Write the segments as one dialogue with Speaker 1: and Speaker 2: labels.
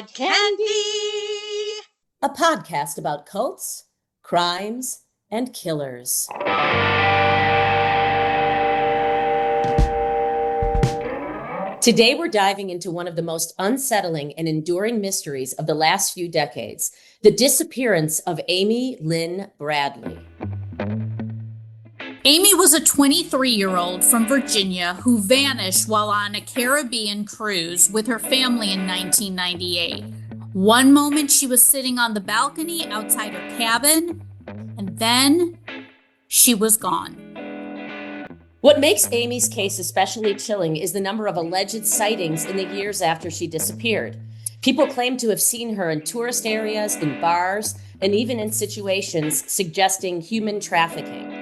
Speaker 1: Inside Candy,
Speaker 2: a podcast about cults, crimes, and killers. Today we're diving into one of the most unsettling and enduring mysteries of the last few decades, the disappearance of Amy Lynn Bradley.
Speaker 3: Amy was a 23-year-old from Virginia who vanished while on a Caribbean cruise with her family in 1998. One moment she was sitting on the balcony outside her cabin, and then she was gone.
Speaker 2: What makes Amy's case especially chilling is the number of alleged sightings in the years after she disappeared. People claim to have seen her in tourist areas, in bars, and even in situations suggesting human trafficking.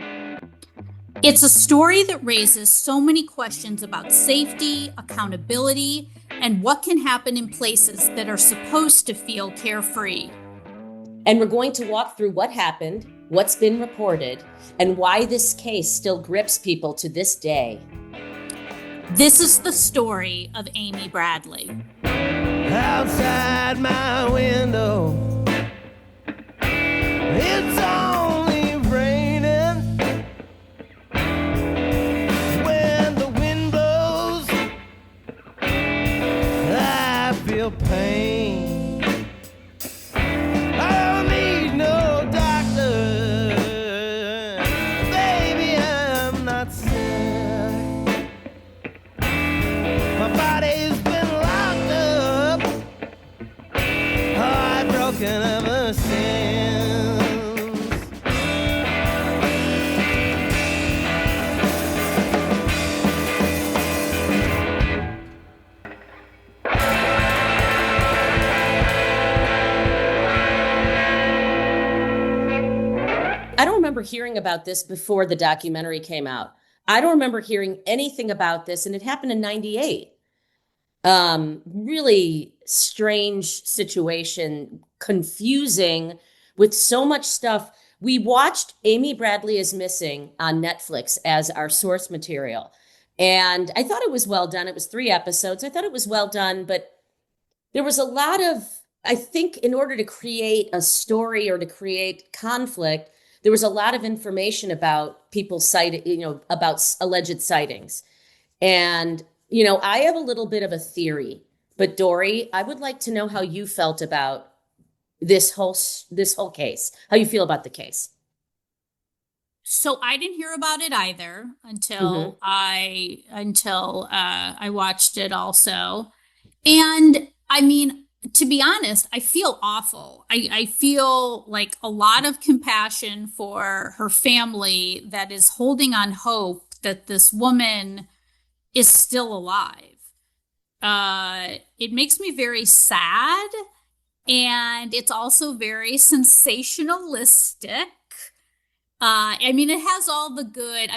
Speaker 3: It's a story that raises so many questions about safety, accountability, and what can happen in places that are supposed to feel carefree.
Speaker 2: And we're going to walk through what happened, what's been reported, and why this case still grips people to this day.
Speaker 3: This is the story of Amy Bradley.
Speaker 4: Outside my window, it's only raining. When the wind blows, I feel pain. I don't need no doctor, baby, I'm not sick. My body's been locked up, heartbroken ever since.
Speaker 2: I don't remember hearing about this before the documentary came out. I don't remember hearing anything about this, and it happened in 98. Really strange situation, confusing with so much stuff. We watched Amy Bradley is Missing on Netflix as our source material. And I thought it was well done. It was 3 episodes. I thought it was well done, but there was a lot of, I think in order to create a story or to create conflict, there was a lot of information about people citing, about alleged sightings. And, I have a little bit of a theory, but Dori, I would like to know how you felt about this whole case, how you feel about the case.
Speaker 3: So I didn't hear about it either until I watched it also. And I mean, to be honest, I feel awful. I feel like a lot of compassion for her family that is holding on hope that this woman is still alive. It makes me very sad, and it's also very sensationalistic. It has all the good.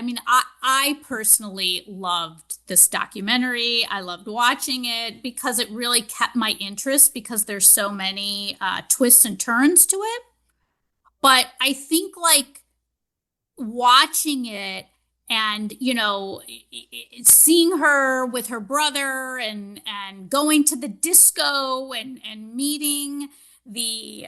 Speaker 3: I personally loved this documentary. I loved watching it because it really kept my interest because there's so many twists and turns to it. But I think like watching it and, seeing her with her brother and going to the disco and meeting the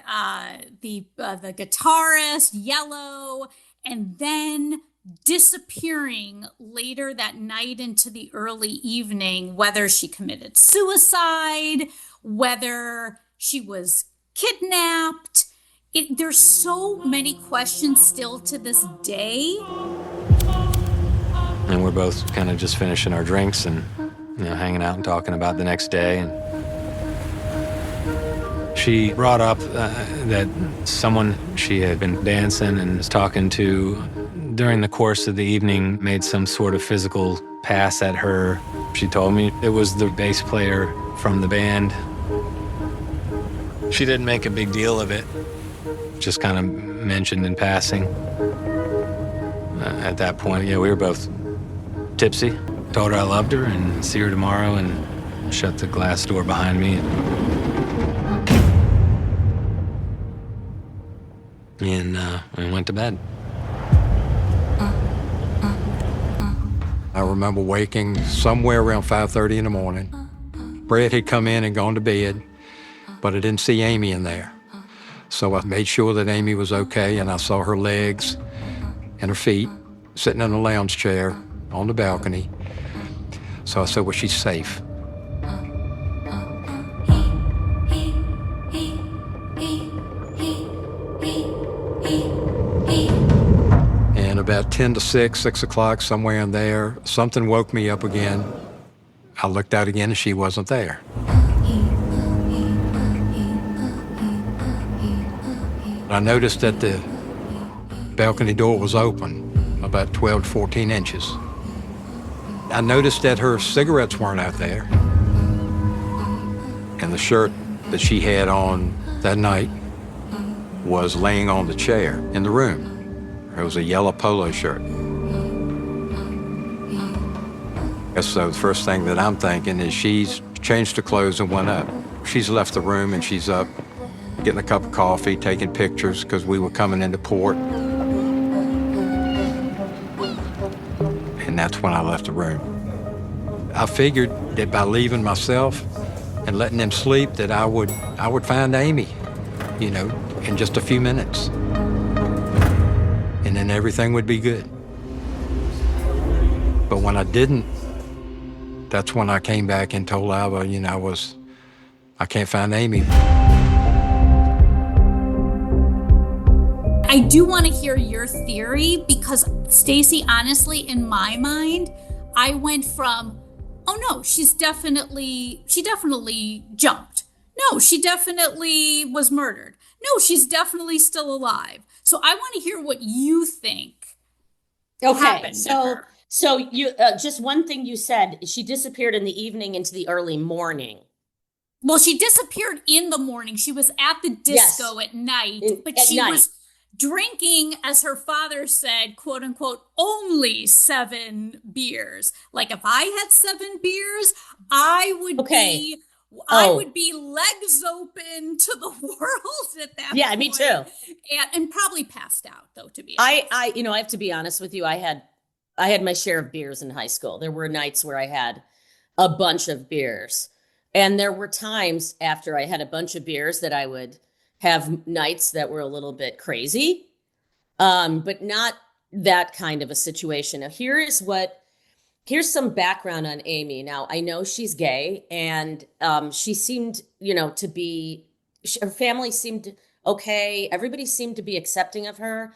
Speaker 3: guitarist Yellow, and then disappearing later that night into the early evening, whether she committed suicide, whether she was kidnapped. There's so many questions still to this day.
Speaker 5: And we're both kind of just finishing our drinks and, hanging out and talking about the next day. And she brought up that someone she had been dancing and was talking to during the course of the evening made some sort of physical pass at her. She told me it was the bass player from the band. She didn't make a big deal of it, just kind of mentioned in passing. At that point, we were both tipsy. Told her I loved her and see her tomorrow, and shut the glass door behind me. And we went to bed.
Speaker 6: I remember waking somewhere around 5:30 in the morning. Brett had come in and gone to bed. but I didn't see Amy in there. So I made sure that Amy was okay, and I saw her legs and her feet sitting in a lounge chair on the balcony. So I said, well, she's safe. And about 10 to 6 o'clock, somewhere in there, something woke me up again. I looked out again and she wasn't there. I noticed that the balcony door was open, about 12 to 14 inches. I noticed that her cigarettes weren't out there. And the shirt that she had on that night was laying on the chair in the room. It was a yellow polo shirt. So the first thing that I'm thinking is she's changed her clothes and went up. She's left the room and she's up getting a cup of coffee, taking pictures because we were coming into port. And that's when I left the room. I figured that by leaving myself and letting them sleep that I would find Amy, you know, in just a few minutes. And then everything would be good. But when I didn't, that's when I came back and told Alva, you know, I can't find Amy.
Speaker 3: I do want to hear your theory because, Stacey, honestly, in my mind, I went from, oh no, she definitely jumped. No, she definitely was murdered. No, she's definitely still alive. So I want to hear what you think happened to her.
Speaker 2: So you just one thing you said, she disappeared in the evening into the early morning.
Speaker 3: Well, she disappeared in the morning. She was at the disco at night, but she was drinking, as her father said, quote unquote, only 7 beers. Like if I had 7 beers, I would be legs open to the world at that point.
Speaker 2: Yeah, me too.
Speaker 3: And probably passed out, though, to be honest.
Speaker 2: I have to be honest with you. I had my share of beers in high school. There were nights where I had a bunch of beers. And there were times after I had a bunch of beers that I would have nights that were a little bit crazy, but not that kind of a situation. Now, here's some background on Amy. Now, I know she's gay, and she seemed, to be, her family seemed okay. Everybody seemed to be accepting of her.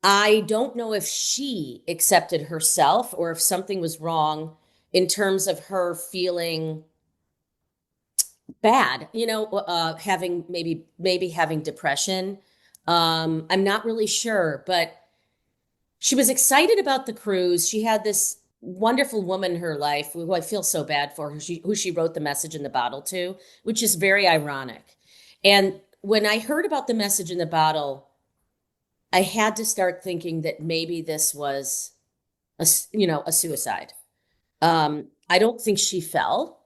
Speaker 2: I don't know if she accepted herself or if something was wrong in terms of her feeling bad, having maybe having depression. I'm not really sure, but she was excited about the cruise. She had this wonderful woman in her life who I feel so bad for, who she wrote the message in the bottle to, which is very ironic. And when I heard about the message in the bottle, I had to start thinking that maybe this was a suicide. I don't think she fell,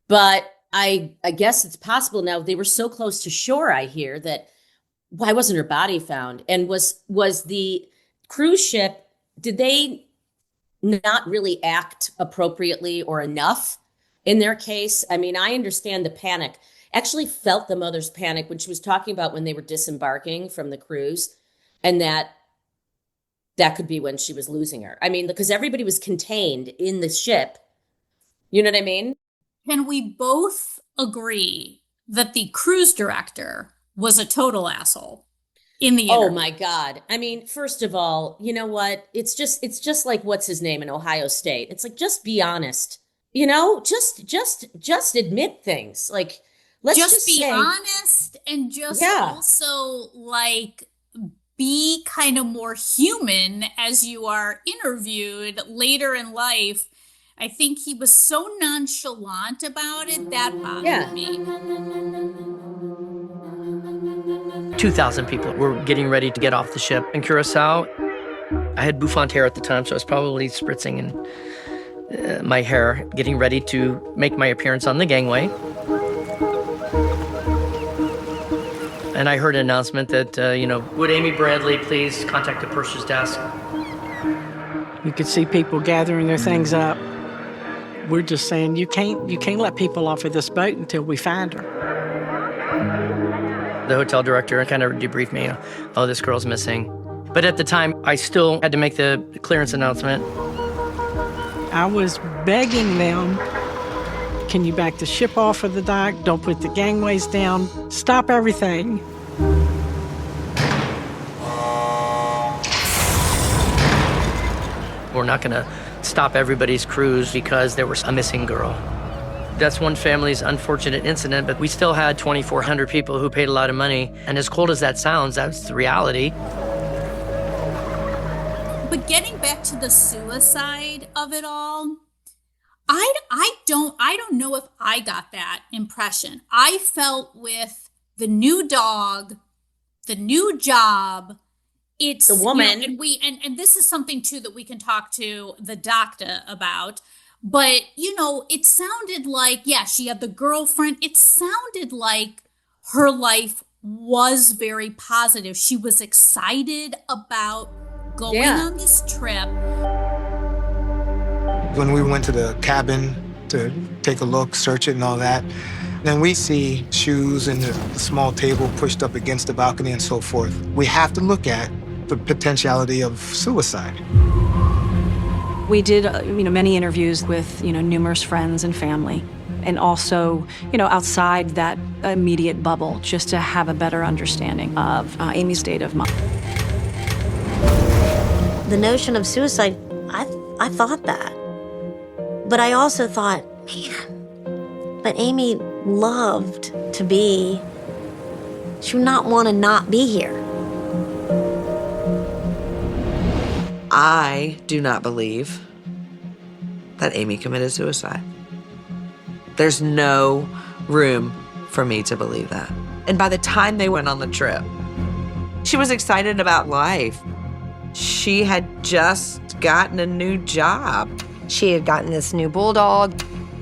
Speaker 2: but I guess it's possible. Now, they were so close to shore, I hear, that why wasn't her body found? And was the cruise ship, did they not really act appropriately or enough in their case? I mean, I understand the panic. Actually felt the mother's panic when she was talking about when they were disembarking from the cruise, and that could be when she was losing her. I mean, because everybody was contained in the ship. You know what I mean?
Speaker 3: Can we both agree that the cruise director was a total asshole in the interview?
Speaker 2: Oh my God. I mean, first of all, you know what? It's just like, what's his name in Ohio State? It's like, just be honest, just admit things. Like, let's just
Speaker 3: be
Speaker 2: say,
Speaker 3: honest, and just also like be kind of more human as you are interviewed later in life. I think he was so nonchalant about it, that bothered me.
Speaker 1: 2,000 people were getting ready to get off the ship in Curacao. I had bouffant hair at the time, so I was probably spritzing in my hair, getting ready to make my appearance on the gangway. And I heard an announcement that, would Amy Bradley please contact the purser's desk?
Speaker 7: You could see people gathering their things up. We're just saying you can't let people off of this boat until we find her.
Speaker 1: The hotel director kind of debriefed me, oh, this girl's missing. But at the time, I still had to make the clearance announcement.
Speaker 7: I was begging them, can you back the ship off of the dock? Don't put the gangways down. Stop everything.
Speaker 1: We're not going to stop everybody's cruise because there was a missing girl. That's one family's unfortunate incident, but we still had 2,400 people who paid a lot of money. And as cold as that sounds, that's the reality.
Speaker 3: But getting back to the suicide of it all, I don't know if I got that impression. I felt with the new dog, the new job, it's
Speaker 2: the woman.
Speaker 3: And this is something too that we can talk to the doctor about. But it sounded like, yeah, she had the girlfriend. It sounded like her life was very positive. She was excited about going on this trip.
Speaker 8: When we went to the cabin to take a look, search it and all that, then we see shoes and a small table pushed up against the balcony and so forth. We have to look at the potentiality of suicide.
Speaker 9: We did, many interviews with, numerous friends and family, and also, outside that immediate bubble, just to have a better understanding of Amy's state of mind.
Speaker 10: The notion of suicide, I thought that. But I also thought, man, but Amy loved to be, she would not want to not be here.
Speaker 11: I do not believe that Amy committed suicide. There's no room for me to believe that. And by the time they went on the trip, she was excited about life. She had just gotten a new job.
Speaker 12: She had gotten this new bulldog,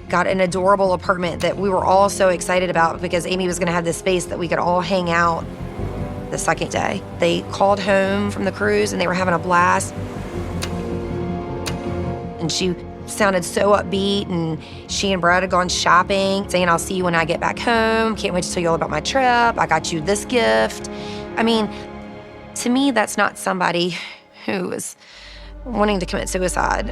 Speaker 12: got an adorable apartment that we were all so excited about because Amy was gonna have this space that we could all hang out. The second day, they called home from the cruise and they were having a blast. And she sounded so upbeat, and she and Brad had gone shopping, saying, I'll see you when I get back home. Can't wait to tell you all about my trip. I got you this gift. I mean, to me, that's not somebody who is wanting to commit suicide.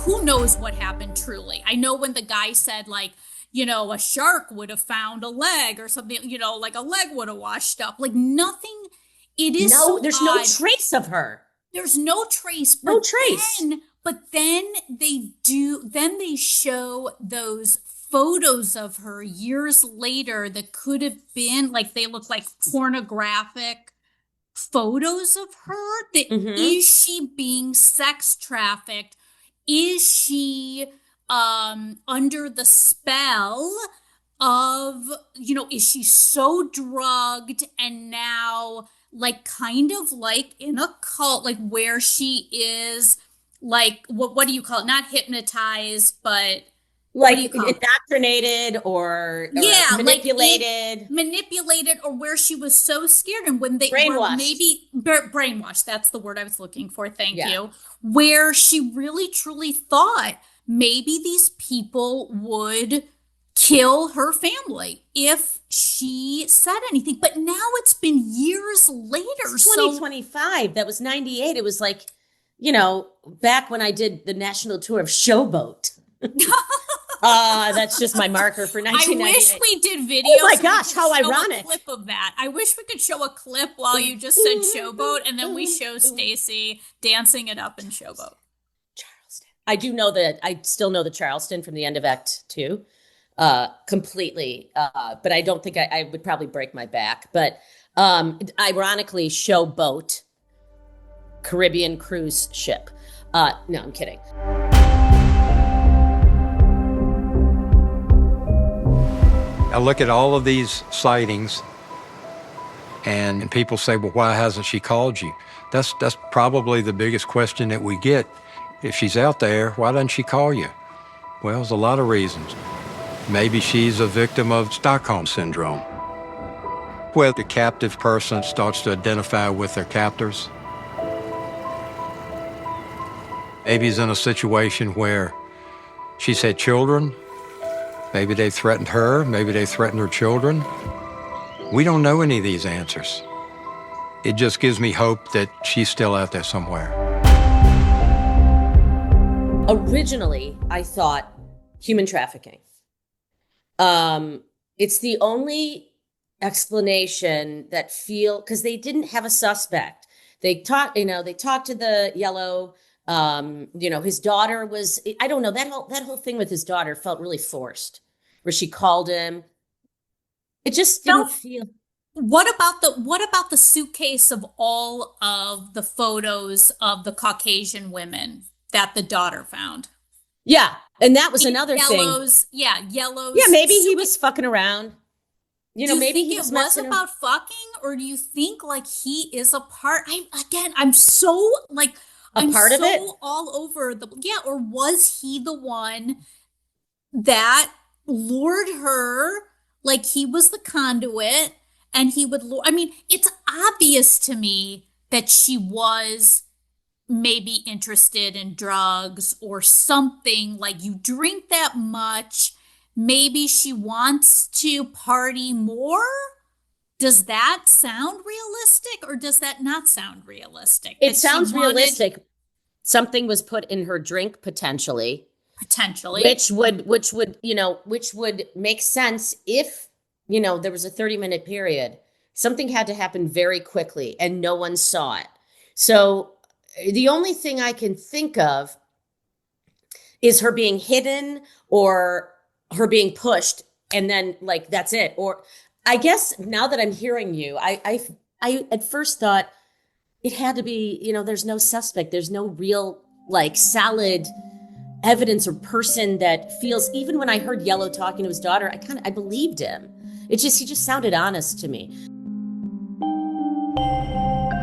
Speaker 3: Who knows what happened truly? I know when the guy said, a shark would have found a leg or something, like a leg would have washed up. Like nothing. It is
Speaker 2: there's
Speaker 3: odd.
Speaker 2: no trace of her.
Speaker 3: There's no trace.
Speaker 2: No trace.
Speaker 3: But then they show those photos of her years later that could have been they look like pornographic photos of her. Is she being sex trafficked? Is she under the spell of, is she so drugged and now kind of in a cult, where she is what do you call it? Not hypnotized, but
Speaker 2: indoctrinated or manipulated.
Speaker 3: Manipulated, or where she was so scared, and when they
Speaker 2: brainwashed.
Speaker 3: Maybe brainwashed, that's the word I was looking for. Thank you. Where she really truly thought maybe these people would kill her family if she said anything. But now it's been years later.
Speaker 2: It's 2025. That was 98. It was back when I did the national tour of Showboat. That's just my marker for 1998.
Speaker 3: I wish we did videos.
Speaker 2: Oh my gosh, how ironic.
Speaker 3: A clip of that. I wish we could show a clip while you just said Showboat, and then we show Stacey dancing it up in Showboat.
Speaker 2: Charleston. I still know the Charleston from the end of Act 2 completely. But I don't think I would probably break my back. But ironically, Showboat, Caribbean cruise ship. No, I'm kidding.
Speaker 6: I look at all of these sightings, and people say, well, why hasn't she called you? That's probably the biggest question that we get. If she's out there, why doesn't she call you? Well, there's a lot of reasons. Maybe she's a victim of Stockholm Syndrome, where the captive person starts to identify with their captors. Maybe he's in a situation where she's had children. Maybe they threatened her. Maybe they threatened her children. We don't know any of these answers. It just gives me hope that she's still out there somewhere.
Speaker 2: Originally, I thought human trafficking. It's the only explanation that because they didn't have a suspect. They talked to the yellow, his daughter was, I don't know, that whole thing with his daughter felt really forced, where she called him. It just didn't feel.
Speaker 3: What about the suitcase of all of the photos of the Caucasian women that the daughter found?
Speaker 2: Yeah, and that was another
Speaker 3: yellows,
Speaker 2: thing.
Speaker 3: Yellows.
Speaker 2: Yeah, maybe he was fucking around.
Speaker 3: Do you
Speaker 2: maybe
Speaker 3: think
Speaker 2: he was
Speaker 3: it was about fucking, or do you think like he is a part? I'm so like
Speaker 2: a part of it,
Speaker 3: all over the or was he the one that lured her? Like he was the conduit, and he would lure. I mean, it's obvious to me that she was maybe interested in drugs or something. Like you drink that much, maybe she wants to party more. Does that sound realistic, or does that not sound realistic?
Speaker 2: It sounds realistic. Something was put in her drink potentially, which would make sense if there was a 30-minute period. Something had to happen very quickly and no one saw it. So the only thing I can think of is her being hidden or her being pushed, and then like that's it. Or I guess now that I'm hearing you, I at first thought it had to be, there's no suspect, there's no real like solid evidence or person that feels. Even when I heard Yellow talking to his daughter, I believed him. He just sounded honest to me.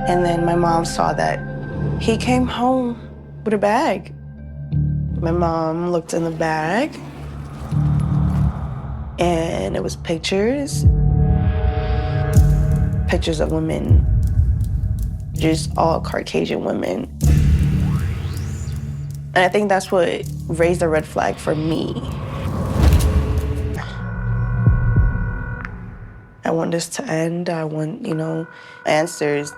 Speaker 13: And then my mom saw that he came home with a bag. My mom looked in the bag, and it was pictures of women, just all Caucasian women. And I think that's what raised a red flag for me. I want this to end. I want, answers.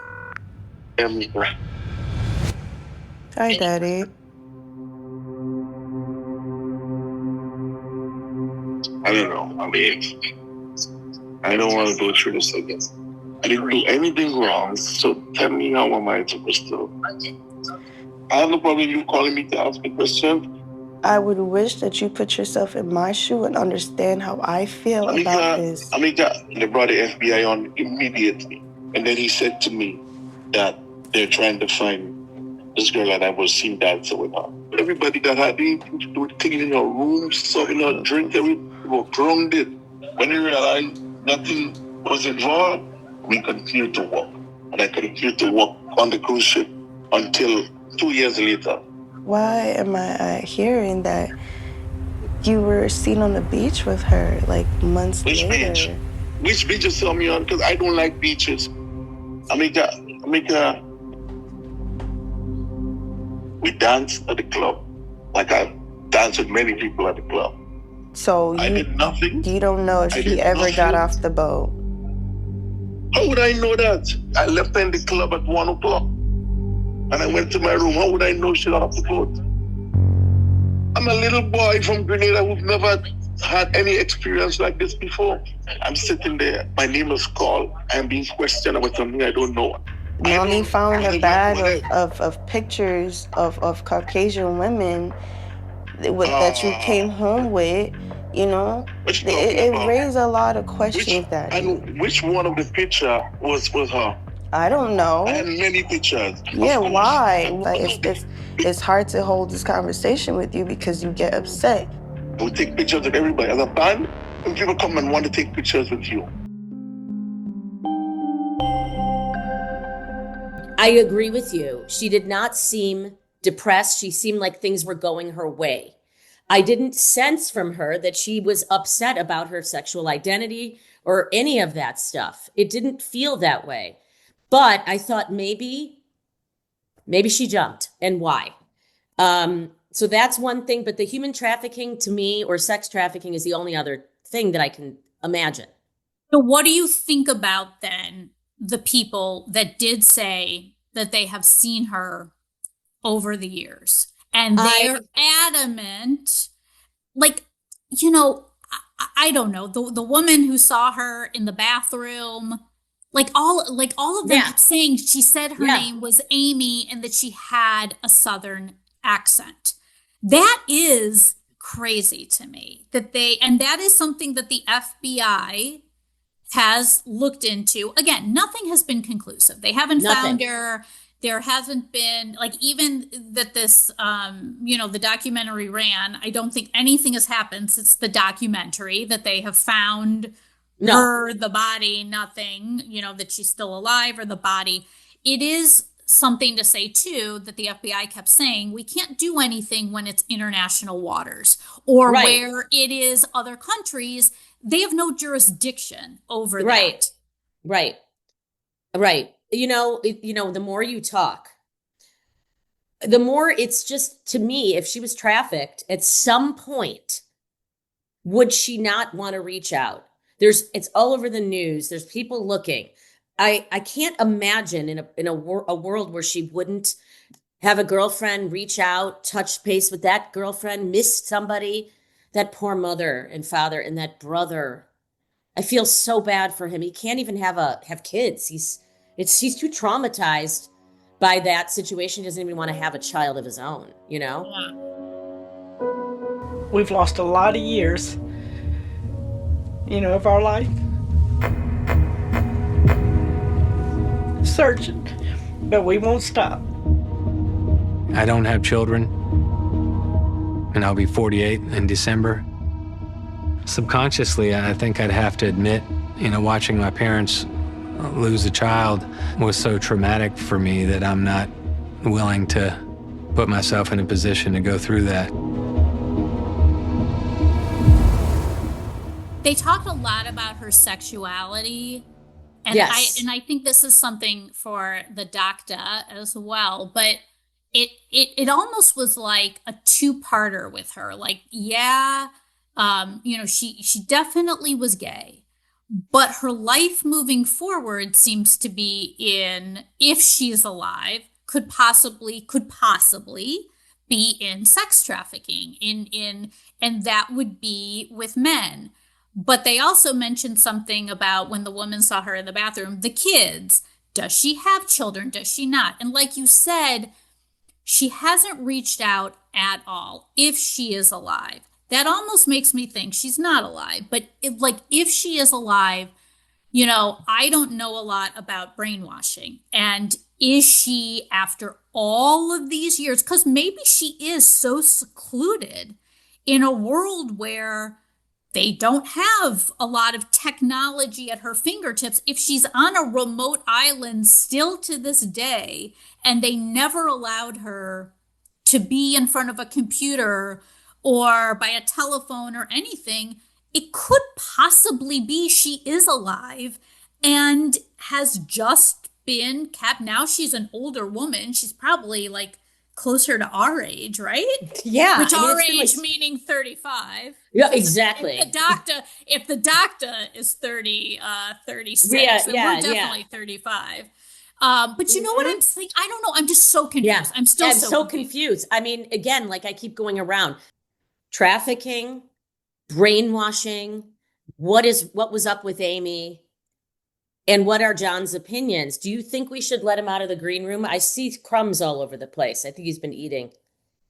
Speaker 13: Hi, Daddy.
Speaker 14: I don't know. I mean, I don't want to go through this again. I didn't do anything wrong, so tell me how am I supposed to? I have no problem you calling me to ask me questions.
Speaker 13: I would wish that you put yourself in my shoe and understand how I feel about this.
Speaker 14: They brought the FBI on immediately. And then he said to me that they're trying to find this girl that I was seen dancing with her. Everybody that had anything to do with cleaning her room, serving her drink, everything were grounded. When they realized nothing was involved, we continued to walk. And I continued to walk on the cruise ship until 2 years later.
Speaker 13: Why am I hearing that you were seen on the beach with her like months later?
Speaker 14: Beach? Which beach you saw me on? Because I don't like beaches. We danced at the club. Like I danced with many people at the club.
Speaker 13: So
Speaker 14: I did nothing.
Speaker 13: You don't know if she ever got off the boat?
Speaker 14: How would I know that? I left her in the club at 1 o'clock. And I went to my room. How would I know she got off the boat? I'm a little boy from Grenada who've never had any experience like this before. I'm sitting there. My name is called. I'm being questioned about something I don't know.
Speaker 13: Mommy found a bag of pictures of Caucasian women that you came home with, It raised a lot of questions.
Speaker 14: And which one of the picture was her?
Speaker 13: I don't know.
Speaker 14: I had many pictures.
Speaker 13: Yeah, why? It's hard to hold this conversation with you because you get upset.
Speaker 14: We take pictures of everybody. As a band, when people come and want to take pictures with you.
Speaker 2: I agree with you. She did not seem depressed. She seemed like things were going her way. I didn't sense from her that she was upset about her sexual identity or any of that stuff. It didn't feel that way. But I thought maybe she jumped. And why? So that's one thing, but the human trafficking to me, or sex trafficking, is the only other thing that I can imagine.
Speaker 3: So what do you think about then the people that did say that they have seen her over the years and they're adamant, like, you know, I don't know, the woman who saw her in the bathroom, like all of them kept saying, she said her name was Amy and that she had a Southern accent. That is crazy to me, and that is something that the FBI has looked into. Again, nothing has been conclusive. They haven't found her. There hasn't been, like, even that this, the documentary ran, I don't think anything has happened since the documentary that they have found her, the body, nothing, that she's still alive or the body. It is something to say, too, that the FBI kept saying, we can't do anything when it's international waters or where it is other countries. They have no jurisdiction over that.
Speaker 2: Right. The more you talk, the more it's just, to me, if she was trafficked at some point, would she not want to reach out? It's all over the news. There's people looking. I can't imagine in a world where she wouldn't have a girlfriend reach out, touch base with that girlfriend, miss somebody, that poor mother and father and that brother. I feel so bad for him. He can't even have kids. He's too traumatized by that situation. He doesn't even want to have a child of his own,
Speaker 3: Yeah.
Speaker 7: We've lost a lot of years, of our life. Searching, but we won't stop.
Speaker 5: I don't have children, and I'll be 48 in December. Subconsciously, I think I'd have to admit, watching my parents lose a child was so traumatic for me that I'm not willing to put myself in a position to go through that.
Speaker 3: They talked a lot about her sexuality. And I think this is something for the doctor as well, but it almost was like a two-parter with her. Like, she definitely was gay, but her life moving forward seems to be if she's alive, could possibly be in sex trafficking, and that would be with men. But they also mentioned something about when the woman saw her in the bathroom, the kids. Does she have children? Does she not? And like you said, she hasn't reached out at all if she is alive. That almost makes me think she's not alive. But if she is alive, I don't know a lot about brainwashing. And is she, after all of these years, because maybe she is so secluded in a world where they don't have a lot of technology at her fingertips, if she's on a remote island still to this day, and they never allowed her to be in front of a computer or by a telephone or anything, it could possibly be she is alive and has just been kept. Now she's an older woman. She's probably like closer to our age, right?
Speaker 2: Yeah.
Speaker 3: Which our age meaning 35.
Speaker 2: Yeah, exactly.
Speaker 3: If the doctor is 36, then we're definitely 35. But you know what I'm saying? I don't know. I'm just so confused.
Speaker 2: Yeah.
Speaker 3: I'm still
Speaker 2: so confused. I mean, again, like I keep going around. Trafficking, brainwashing, what was up with Amy, and what are John's opinions? Do you think we should let him out of the green room? I see crumbs all over the place. I think he's been eating.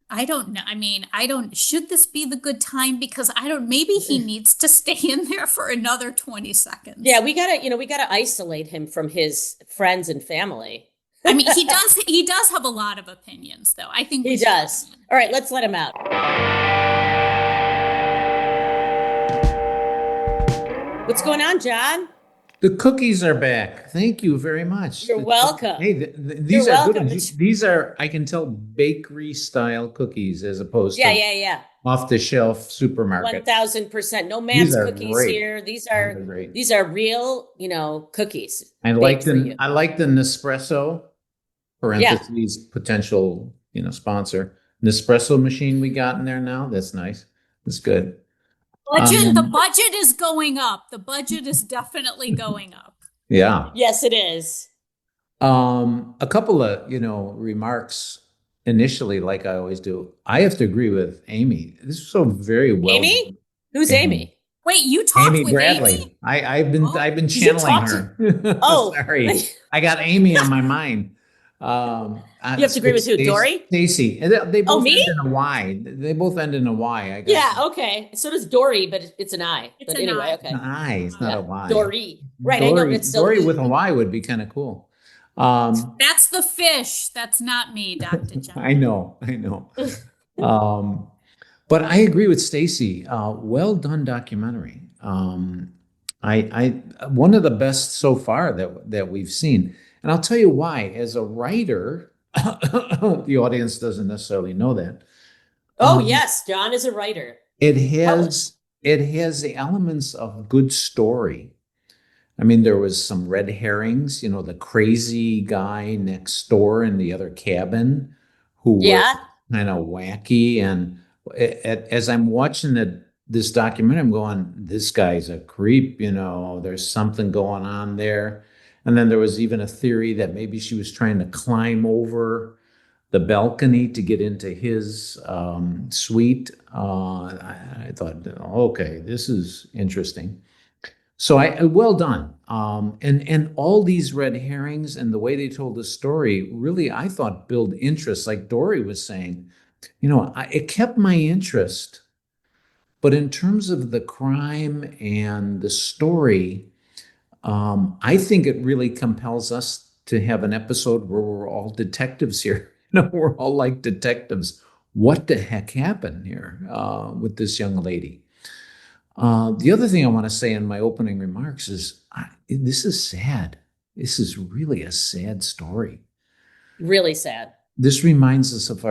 Speaker 3: I don't know. I mean, should this be the good time? Because maybe he needs to stay in there for another 20 seconds.
Speaker 2: Yeah, we gotta isolate him from his friends and family.
Speaker 3: I mean, he does have a lot of opinions, though. I think
Speaker 2: he does. All right, let's let him out. What's going on, John?
Speaker 15: The cookies are back. Thank you very much.
Speaker 2: You're welcome.
Speaker 15: Hey, these are good. These are, I can tell, bakery style cookies as opposed to off the shelf supermarket.
Speaker 2: 1000%. No man's cookies
Speaker 15: great.
Speaker 2: Here. These are real, cookies.
Speaker 15: I like the Nespresso. Parentheses potential sponsor. Nespresso machine we got in there now. That's nice. That's good.
Speaker 3: The budget is going up. The budget is definitely going up.
Speaker 15: Yeah.
Speaker 2: Yes, it is.
Speaker 15: A couple of, remarks initially, like I always do. I have to agree with Amy. This is so very well.
Speaker 2: Amy? Who's Amy?
Speaker 3: Wait, you talked
Speaker 15: Amy
Speaker 3: with
Speaker 15: Bradley.
Speaker 3: Amy?
Speaker 15: I've been channeling her.
Speaker 2: Oh,
Speaker 15: sorry, I got Amy on my mind.
Speaker 2: You have to agree with who? Dori?
Speaker 15: Stacey. They both
Speaker 2: me?
Speaker 15: end in a Y. They both end in a Y. I guess.
Speaker 2: Yeah, okay. So does Dori, but it's an I. But anyway, okay.
Speaker 15: An I. It's not a Y.
Speaker 2: Dori. Right,
Speaker 15: Dori,
Speaker 2: I know, but it's still
Speaker 15: Dori with a Y would be kind of cool.
Speaker 3: That's the fish. That's not me, Dr. John.
Speaker 15: I know. But I agree with Stacey. Well done documentary. I one of the best so far that we've seen. And I'll tell you why. As a writer, the audience doesn't necessarily know that.
Speaker 2: Oh, yes, John is a writer.
Speaker 15: It has the elements of good story. I mean, there was some red herrings, the crazy guy next door in the other cabin who was kind of wacky. And as I'm watching this documentary, I'm going, this guy's a creep, there's something going on there. And then there was even a theory that maybe she was trying to climb over the balcony to get into his suite. I thought, okay, this is interesting. So well done. And all these red herrings and the way they told the story really, I thought, build interest. Like Dori was saying, it kept my interest. But in terms of the crime and the story, I think it really compels us to have an episode where we're all detectives here. We're all like detectives. What the heck happened here with this young lady? The other thing I want to say in my opening remarks is this is sad. This is really a sad story.
Speaker 2: Really sad.
Speaker 15: This reminds us of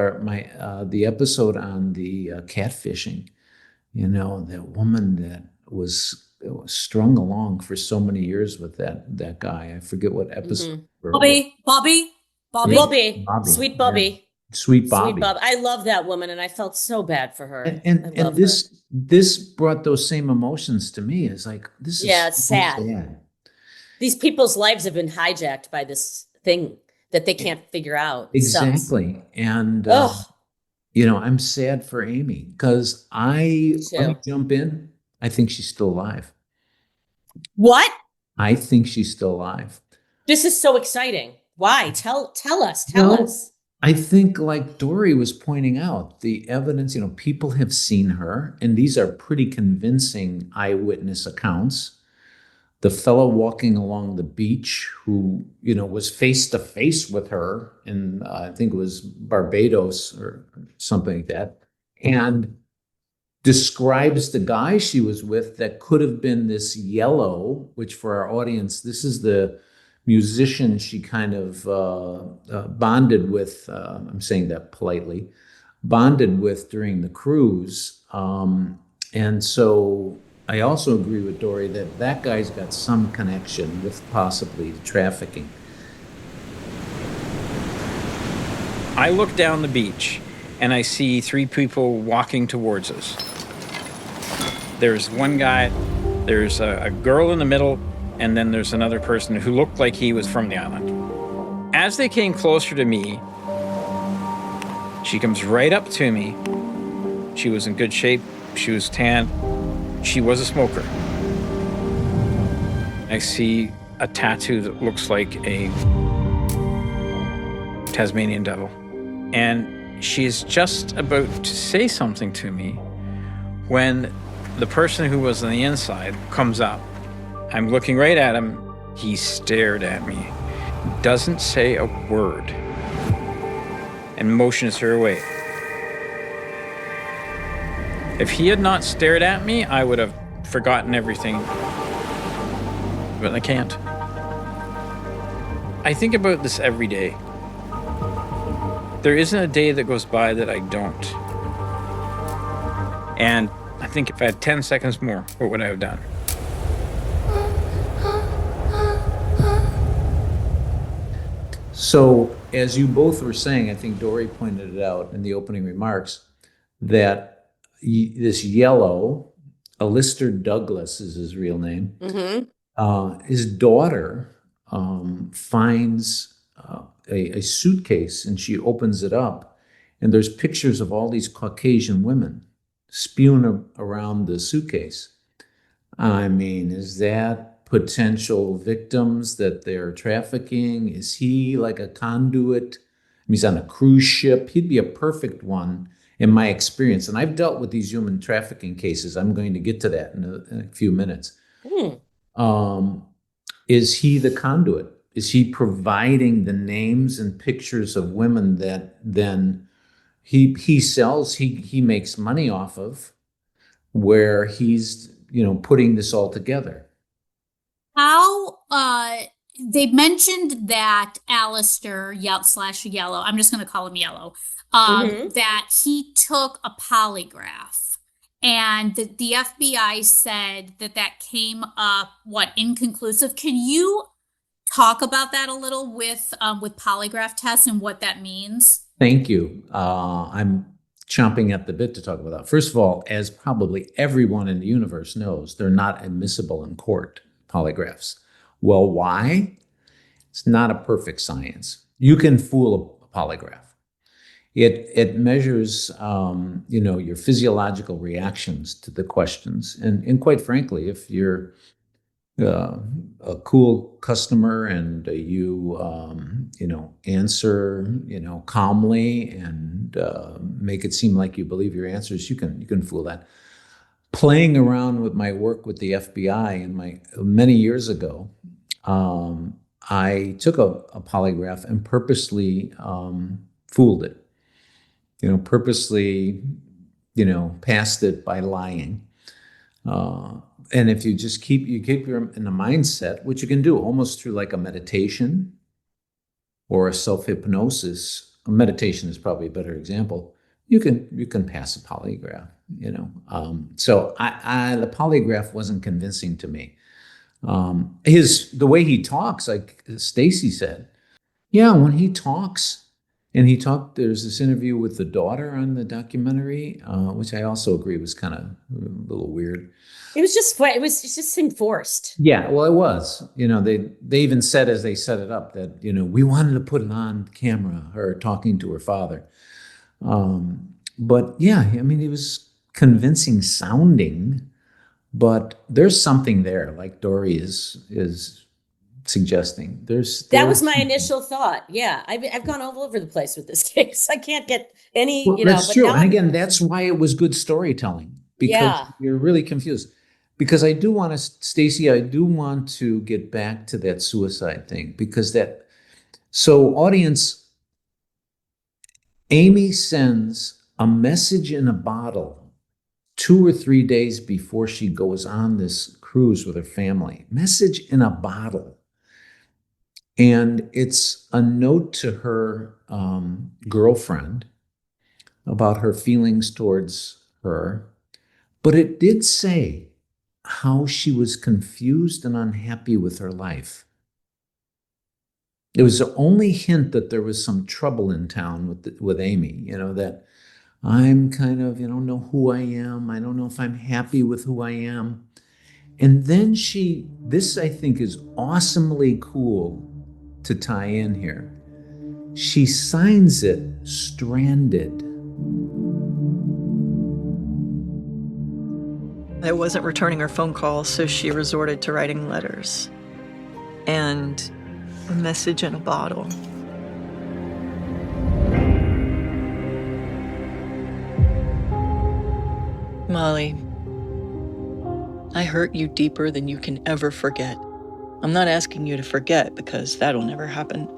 Speaker 15: the episode on the catfishing. That woman that was strung along for so many years with that guy. I forget what episode.
Speaker 2: Bobby. Sweet Bobby.
Speaker 15: Yeah. Sweet Bobby.
Speaker 2: I love that woman, and I felt so bad for her.
Speaker 15: And this brought those same emotions to me. It's like, this is
Speaker 2: it's sad. These people's lives have been hijacked by this thing that they can't figure out.
Speaker 15: Exactly. And I'm sad for Amy because let me jump in. I think she's still alive.
Speaker 2: What?
Speaker 15: I think she's still alive.
Speaker 2: This is so exciting. Why? Tell us. Tell us.
Speaker 15: I think, like Dori was pointing out, the evidence, people have seen her, and these are pretty convincing eyewitness accounts. The fellow walking along the beach who, was face to face with her in, I think it was Barbados or something like that, and describes the guy she was with that could have been this yellow, which for our audience, this is the musician she kind of bonded with, I'm saying that politely, bonded with during the cruise. And so I also agree with Dori that guy's got some connection with possibly trafficking.
Speaker 16: I look down the beach and I see three people walking towards us. There's one guy, there's a girl in the middle, and then there's another person who looked like he was from the island. As they came closer to me, she comes right up to me. She was in good shape. She was tan. She was a smoker. I see a tattoo that looks like a Tasmanian devil. And she's just about to say something to me when the person who was on the inside comes up. I'm looking right at him. He stared at me, doesn't say a word, and motions her away. If he had not stared at me, I would have forgotten everything, but I can't. I think about this every day. There isn't a day that goes by that I don't. And I think if I had 10 seconds more, what would I have done?
Speaker 15: So as you both were saying, I think Dori pointed it out in the opening remarks, that this yellow, Alistair Douglas is his real name, his daughter finds a suitcase, and she opens it up, and there's pictures of all these Caucasian women spewing around the suitcase. I mean, is that potential victims that they're trafficking? Is he like a conduit? He's on a cruise ship. He'd be a perfect one in my experience. And I've dealt with these human trafficking cases. I'm going to get to that in a few minutes. Is he the conduit? Is he providing the names and pictures of women that then he sells, he makes money off of, where he's, putting this all together?
Speaker 3: How they mentioned that Alistair /Yellow, I'm just going to call him Yellow, that he took a polygraph, and the FBI said that came up inconclusive. Can you talk about that a little with polygraph tests and what that means?
Speaker 15: Thank you. I'm chomping at the bit to talk about that. First of all, as probably everyone in the universe knows, they're not admissible in court, polygraphs. Well, why? It's not a perfect science. You can fool a polygraph. It measures, your physiological reactions to the questions. And quite frankly, if you're a cool customer and you answer calmly and make it seem like you believe your answers, you can fool that. Playing around with my work with the FBI many years ago, I took a polygraph and purposely fooled it. Purposely passed it by lying. And if you just keep your in a mindset, which you can do almost through like a meditation or a self-hypnosis. A meditation is probably a better example. You can pass a polygraph, So the polygraph wasn't convincing to me. The way he talks, like Stacey said, when he talks, there's this interview with the daughter on the documentary, which I also agree was kind of a little weird.
Speaker 2: It just seemed forced.
Speaker 15: Yeah, well, it was. They even said as they set it up that, we wanted to put it on camera, her talking to her father. But yeah, he was convincing sounding, but there's something there, like Dori is suggesting.
Speaker 2: That was my initial thought. Yeah, I've gone all over the place with this case. I can't get any.
Speaker 15: Well, that's true. And again, that's why it was good storytelling, because you're really confused. Because I do want to, Stacey, get back to that suicide thing, because audience, Amy sends a message in a bottle 2 or 3 days before she goes on this cruise with her family. Message in a bottle. And it's a note to her girlfriend about her feelings towards her. But it did say how she was confused and unhappy with her life. It was the only hint that there was some trouble in town with Amy, that I'm kind of, don't know who I am. I don't know if I'm happy with who I am. And then this I think is awesomely cool to tie in here. She signs it stranded.
Speaker 17: I wasn't returning her phone calls, so she resorted to writing letters and a message in a bottle. Molly, I hurt you deeper than you can ever forget. I'm not asking you to forget, because that'll never happen.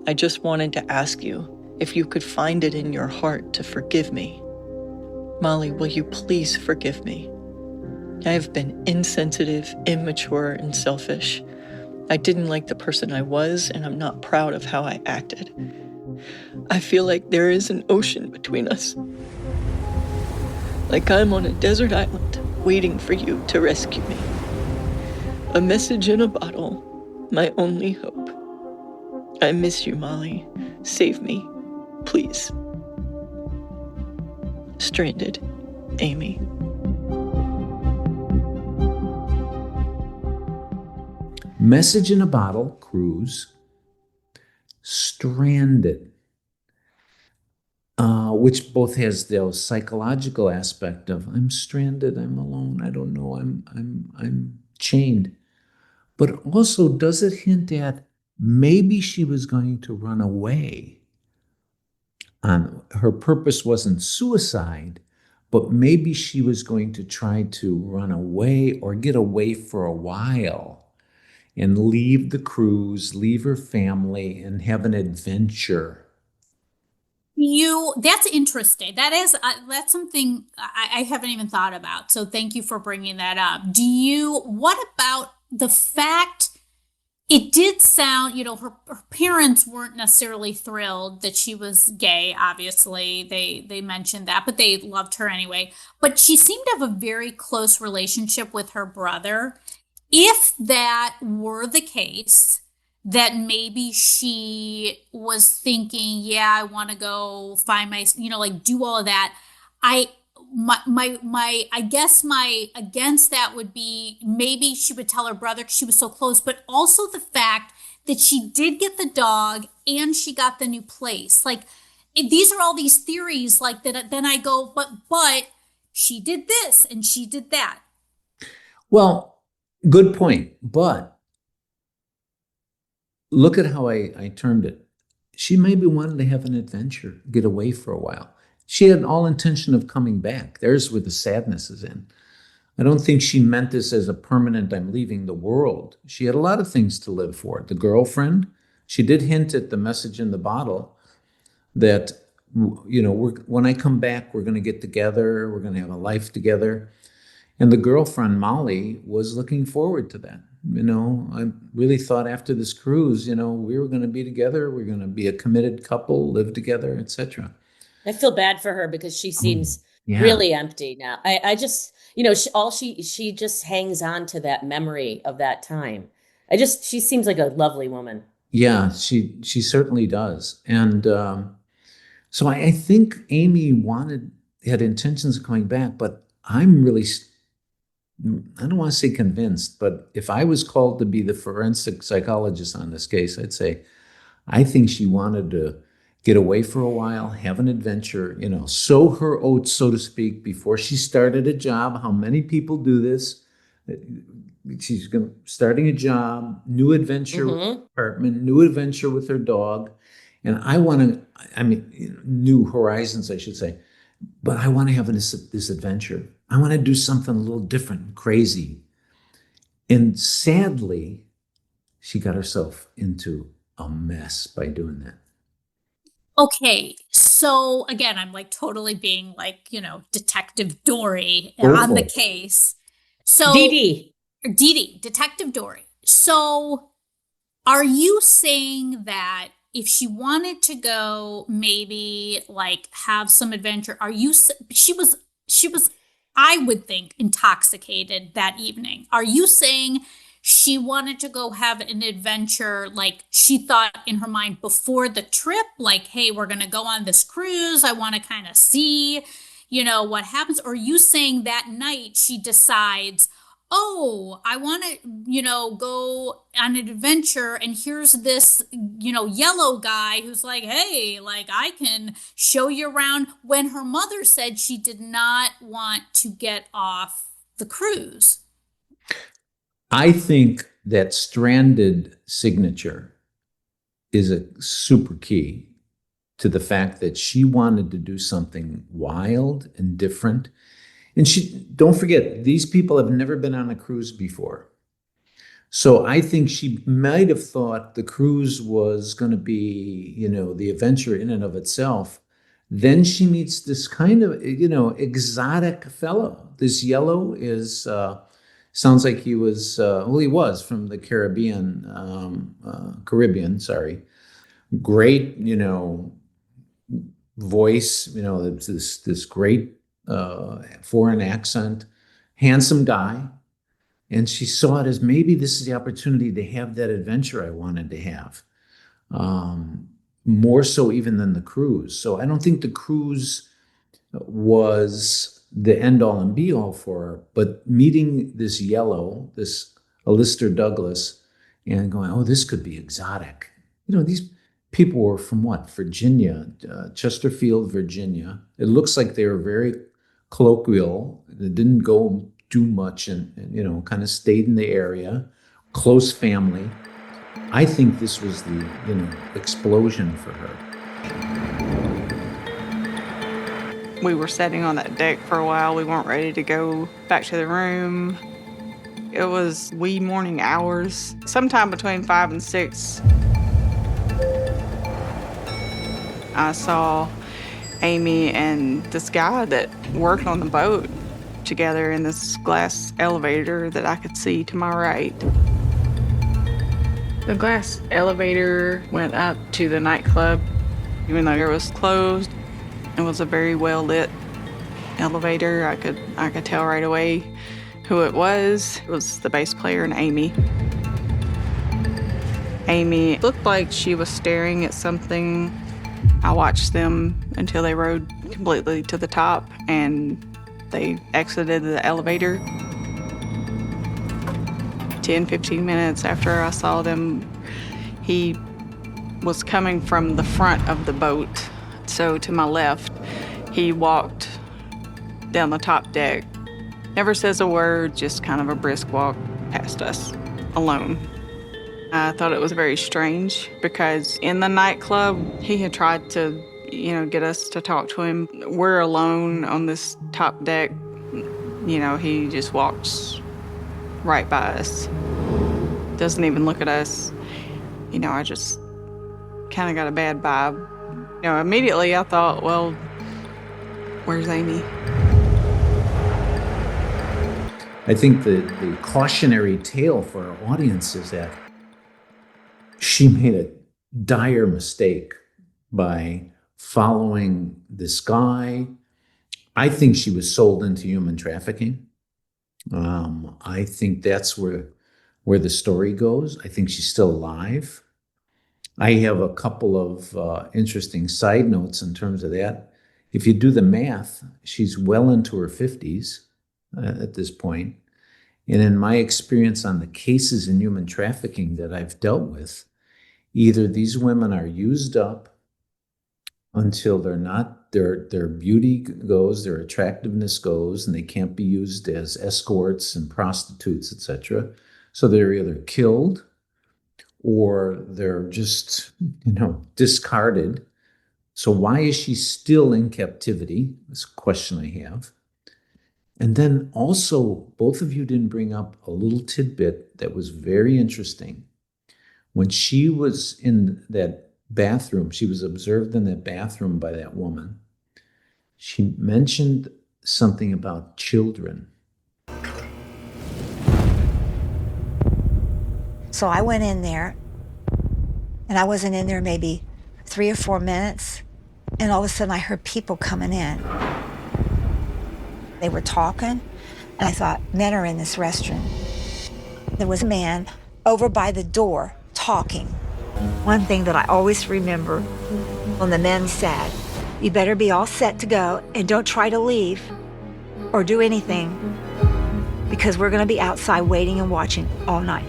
Speaker 17: I just wanted to ask you if you could find it in your heart to forgive me. Molly, will you please forgive me? I have been insensitive, immature, and selfish. I didn't like the person I was, and I'm not proud of how I acted. I feel like there is an ocean between us. Like I'm on a desert island, waiting for you to rescue me. A message in a bottle, my only hope. I miss you, Molly. Save me, please. Stranded, Amy.
Speaker 15: Message in a Bottle cruise, Stranded, which both has the psychological aspect of I'm stranded, I'm alone, I don't know, I'm chained, but also does it hint at maybe she was going to run away. Her purpose wasn't suicide, but maybe she was going to try to run away or get away for a while and leave the cruise, leave her family, and have an adventure.
Speaker 3: That's interesting. That's something I haven't even thought about. So thank you for bringing that up. What about the fact it did sound, her parents weren't necessarily thrilled that she was gay. Obviously, they mentioned that, but they loved her anyway. But she seemed to have a very close relationship with her brother. If that were the case, that maybe she was thinking, yeah, I want to go find my, do all of that. I guess my against that would be maybe she would tell her brother because she was so close, but also the fact that she did get the dog and she got the new place. Like these are all these theories like that. Then I go, but she did this and she did that.
Speaker 15: Well, good point. But look at how I termed it. She maybe wanted to have an adventure, get away for a while. She had all intention of coming back. There's where the sadness is in. I don't think she meant this as a permanent, I'm leaving the world. She had a lot of things to live for. The girlfriend, she did hint at the message in the bottle that, when I come back, we're going to get together. We're going to have a life together. And the girlfriend, Molly, was looking forward to that. I really thought after this cruise, we were going to be together. We're going to be a committed couple, live together, etc.
Speaker 2: I feel bad for her because she seems
Speaker 15: Yeah.
Speaker 2: really empty now. I just, she just hangs on to that memory of that time. She seems like a lovely woman.
Speaker 15: Yeah, she certainly does. And so I think Amy had intentions of coming back, but I'm really, I don't want to say convinced, but if I was called to be the forensic psychologist on this case, I'd say, I think she wanted to get away for a while, have an adventure, sow her oats, so to speak, before she started a job. How many people do this? She's starting a job, new adventure with her apartment, new adventure with her dog. And new horizons, I should say. But I want to have this adventure. I want to do something a little different, crazy. And sadly, she got herself into a mess by doing that.
Speaker 3: Okay, so again, I'm like totally being like, Detective Dori on the case. So
Speaker 2: Dee,
Speaker 3: Detective Dori. So are you saying that if she wanted to go maybe like have some adventure, she was, I would think, intoxicated that evening. Are you saying she wanted to go have an adventure, like she thought in her mind before the trip, like, hey, we're going to go on this cruise. I want to kind of see, what happens. Or are you saying that night she decides, oh, I want to, go on an adventure. And here's this, yellow guy who's like, hey, like I can show you around, when her mother said she did not want to get off the cruise?
Speaker 15: I think that stranded signature is a super key to the fact that she wanted to do something wild and different. And don't forget, these people have never been on a cruise before. So I think she might have thought the cruise was going to be, the adventure in and of itself. Then she meets this kind of, exotic fellow. This yellow is, sounds like he was, he was from the Caribbean, sorry. Great, voice, this great foreign accent, handsome guy. And she saw it as maybe this is the opportunity to have that adventure I wanted to have. more so even than the cruise. So I don't think the cruise was the end all and be all for her, but meeting this yellow, this Alistair Douglas, and going, oh, this could be exotic. You know, these people were from what? Virginia, Chesterfield, Virginia. It looks like they were very colloquial. They didn't go do much and you know, kind of stayed in the area, close family. I think this was the, you know, explosion for her.
Speaker 18: We were sitting on that deck for a while. We weren't ready to go back to the room. It was wee morning hours, sometime between 5 and 6. I saw Amy and this guy that worked on the boat together in this glass elevator that I could see to my right. The glass elevator went up to the nightclub, even though it was closed. It was a very well lit elevator. I could tell right away who it was. It was the bass player and Amy. Amy looked like she was staring at something. I watched them until they rode completely to the top and they exited the elevator. 10, 15 minutes after I saw them, he was coming from the front of the boat. So to my left, he walked down the top deck. Never says a word, just kind of a brisk walk past us, alone. I thought it was very strange because in the nightclub, he had tried to, you know, get us to talk to him. We're alone on this top deck. You know, he just walks right by us. Doesn't even look at us. You know, I just kind of got a bad vibe. You know, immediately I thought, well, where's Amy?
Speaker 15: I think the cautionary tale for our audience is that she made a dire mistake by following this guy. I think she was sold into human trafficking. I think that's where the story goes. I think she's still alive. I have a couple of interesting side notes in terms of that. If you do the math, she's well into her 50s at this point. And in my experience on the cases in human trafficking that I've dealt with, either these women are used up until they're not, their beauty goes, their attractiveness goes, and they can't be used as escorts and prostitutes, etc. So they're either killed or they're just, you know, discarded. So why is she still in captivity? That's a question I have. And then also, both of you didn't bring up a little tidbit that was very interesting. When she was in that bathroom, she was observed in that bathroom by that woman. She mentioned something about children.
Speaker 19: So I went in there, and I wasn't in there maybe 3 or 4 minutes, and all of a sudden I heard people coming in. They were talking, and I thought, men are in this restroom. There was a man over by the door talking. One thing that I always remember when the men said, you better be all set to go and don't try to leave or do anything because we're gonna be outside waiting and watching all night.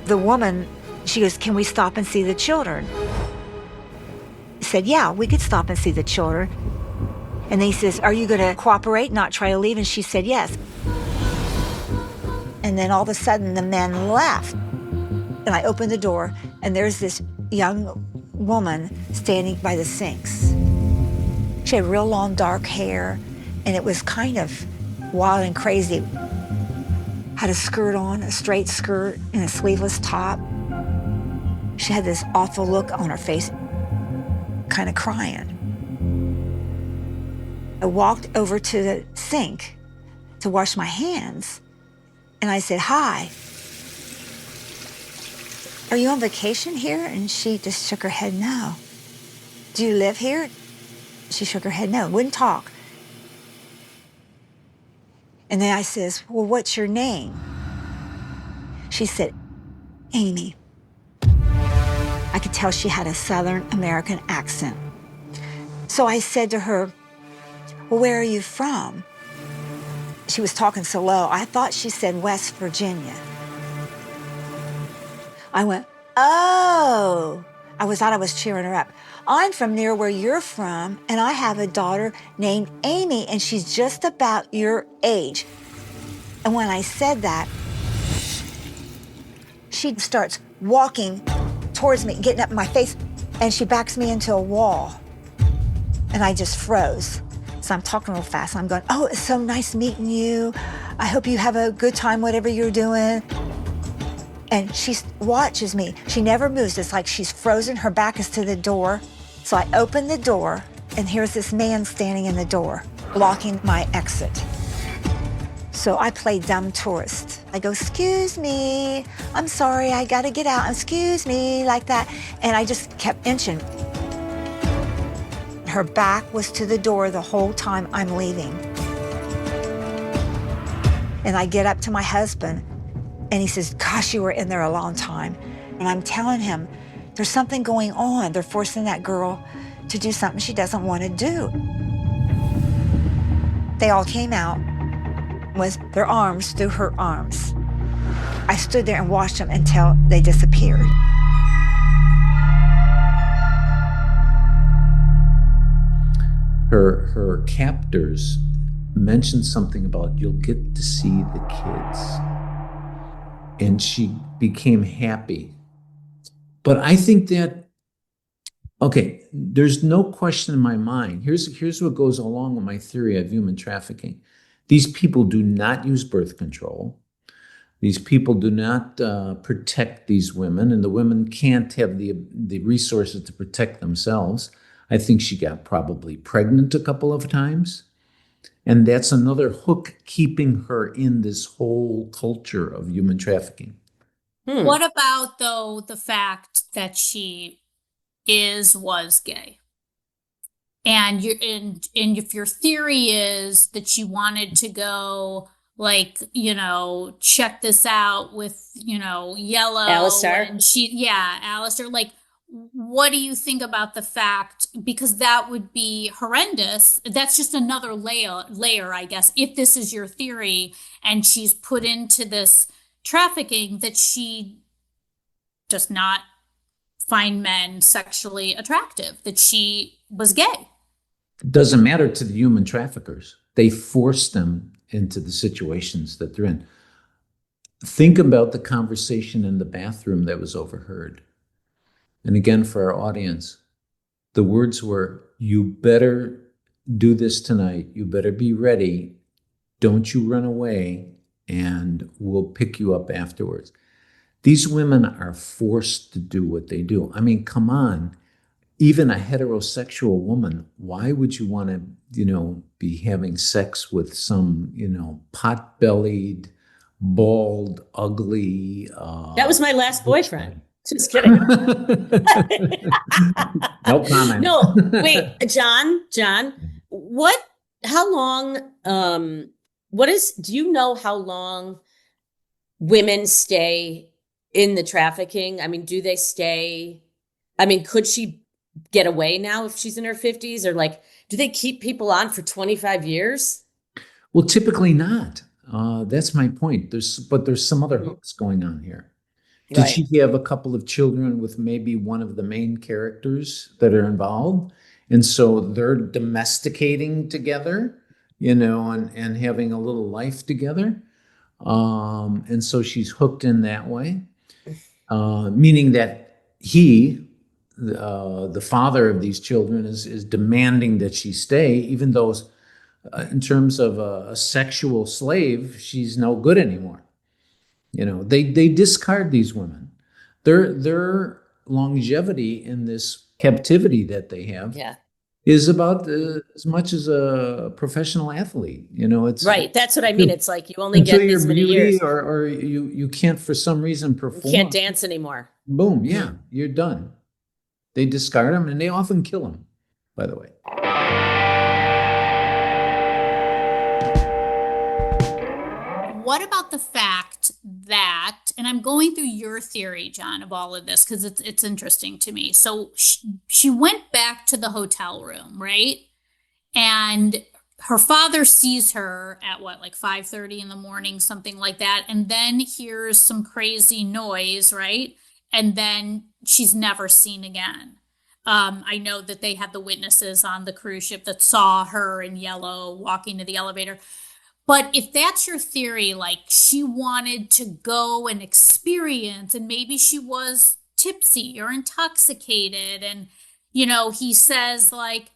Speaker 19: The woman, she goes, can we stop and see the children? I said, yeah, we could stop and see the children. And then he says, are you gonna cooperate, not try to leave? And she said, yes. And then all of a sudden the men left. And I opened the door and there's this young woman standing by the sinks. She had real long dark hair and it was kind of wild and crazy. Had a skirt on, a straight skirt and a sleeveless top. She had this awful look on her face, kind of crying. I walked over to the sink to wash my hands, and I said, hi. Are you on vacation here? And she just shook her head, no. Do you live here? She shook her head, no, wouldn't talk. And then I says, well, what's your name? She said, Amy. I could tell she had a Southern American accent. So I said to her, well, where are you from? She was talking so low, I thought she said West Virginia. I went, oh. Thought I was cheering her up. I'm from near where you're from, and I have a daughter named Amy, and she's just about your age. And when I said that, she starts walking towards me, getting up in my face, and she backs me into a wall. And I just froze. So I'm talking real fast. I'm going, oh, it's so nice meeting you. I hope you have a good time, whatever you're doing. And she watches me. She never moves. It's like she's frozen. Her back is to the door. So I open the door, and here's this man standing in the door, blocking my exit. So I play dumb tourist. I go, excuse me, I'm sorry, I gotta get out, excuse me, like that. And I just kept inching. Her back was to the door the whole time I'm leaving. And I get up to my husband, and he says, gosh, you were in there a long time. And I'm telling him, there's something going on. They're forcing that girl to do something she doesn't want to do. They all came out with their arms through her arms. I stood there and watched them until they disappeared.
Speaker 15: Her captors mentioned something about you'll get to see the kids. And she became happy. But I think that, okay, there's no question in my mind. Here's what goes along with my theory of human trafficking. These people do not use birth control. These people do not protect these women, and the women can't have the resources to protect themselves. I think she got probably pregnant a couple of times. And that's another hook keeping her in this whole culture of human trafficking.
Speaker 3: What about, though, the fact that she was gay? And if your theory is that she wanted to go, like, check this out with, Yellow.
Speaker 2: Alistair.
Speaker 3: And Alistair, like, what do you think about the fact, because that would be horrendous. That's just another layer, I guess, if this is your theory and she's put into this trafficking, that she does not find men sexually attractive, that she was gay.
Speaker 15: It doesn't matter to the human traffickers. They force them into the situations that they're in. Think about the conversation in the bathroom that was overheard. And again, for our audience, the words were, you better do this tonight. You better be ready. Don't you run away, and we'll pick you up afterwards. These women are forced to do what they do. I mean, come on. Even a heterosexual woman, why would you want to, be having sex with some, pot-bellied, bald, ugly...
Speaker 2: that was my last boyfriend. Just kidding.
Speaker 15: No comment.
Speaker 2: No, wait, John, how long, do you know how long women stay in the trafficking? I mean, do they stay, could she get away now if she's in her 50s, or like, do they keep people on for 25 years?
Speaker 15: Well, typically not. That's my point. There's some other hooks going on here. Did she have a couple of children with maybe one of the main characters that are involved? And so they're domesticating together, and having a little life together. And so she's hooked in that way, meaning that he, the father of these children, is demanding that she stay, even though in terms of a sexual slave, she's no good anymore. They discard these women. Their longevity in this captivity that they have is about as much as a professional athlete. It's
Speaker 2: right. That's what I mean. It's like you only get this many years,
Speaker 15: or you can't for some reason perform.
Speaker 2: You can't dance anymore.
Speaker 15: Boom. Yeah, you're done. They discard them, and they often kill them, by the way.
Speaker 3: what about the fact that, and I'm going through your theory, John, of all of this, because it's interesting to me. So she went back to the hotel room, right? And her father sees her at what, like 5:30 in the morning, something like that, and then hears some crazy noise, right? And then she's never seen again. I know that they had the witnesses on the cruise ship that saw her in yellow walking to the elevator. But if that's your theory, like she wanted to go and experience, and maybe she was tipsy or intoxicated, and, he says, like,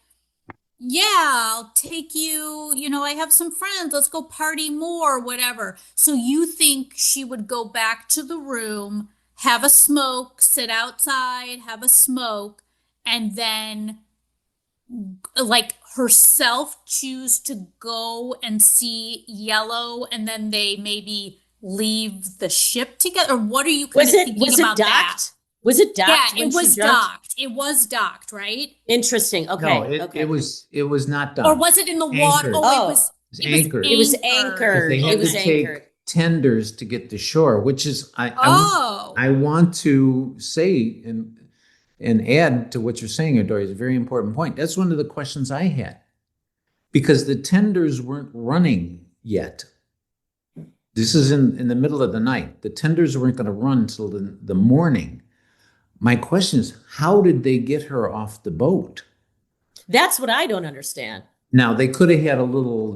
Speaker 3: yeah, I'll take you, I have some friends, let's go party more, whatever. So you think she would go back to the room, have a smoke, sit outside, have a smoke, and then like herself choose to go and see yellow, and then they maybe leave the ship together? Or what are you thinking about that?
Speaker 2: Was it docked?
Speaker 3: Yeah, it was docked. It was docked, right?
Speaker 2: Interesting. Okay.
Speaker 15: No, it was not docked.
Speaker 3: Or was it in the water?
Speaker 15: Anchored.
Speaker 3: Oh, it was
Speaker 15: anchored.
Speaker 2: It was anchored.
Speaker 15: They had
Speaker 2: It was
Speaker 15: to
Speaker 2: anchored.
Speaker 15: take tenders to get to shore, which is I want to say and add to what you're saying, Dori, is a very important point. That's one of the questions I had, because the tenders weren't running yet. This is in the middle of the night. The tenders weren't going to run until the morning. My question is, how did they get her off the boat?
Speaker 2: That's what I don't understand.
Speaker 15: Now, they could have had a little,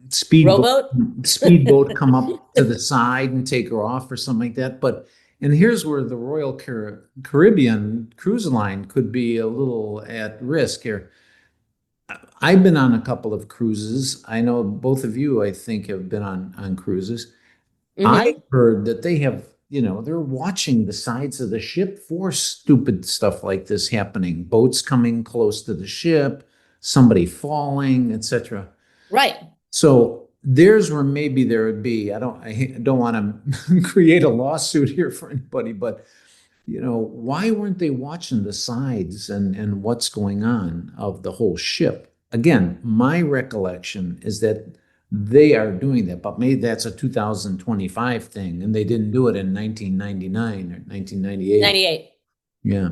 Speaker 15: speedboat come up to the side and take her off or something like that. And here's where the Royal Caribbean Cruise Line could be a little at risk here. I've been on a couple of cruises. I know both of you, I think, have been on cruises. Mm-hmm. I heard that they have, they're watching the sides of the ship for stupid stuff like this happening. Boats coming close to the ship, somebody falling, etc.
Speaker 2: Right.
Speaker 15: So there's where maybe there would be, I don't want to create a lawsuit here for anybody, but why weren't they watching the sides and what's going on of the whole ship? Again, my recollection is that they are doing that, but maybe that's a 2025 thing, and they didn't do it in 1999 or 1998.
Speaker 2: 98.
Speaker 15: Yeah.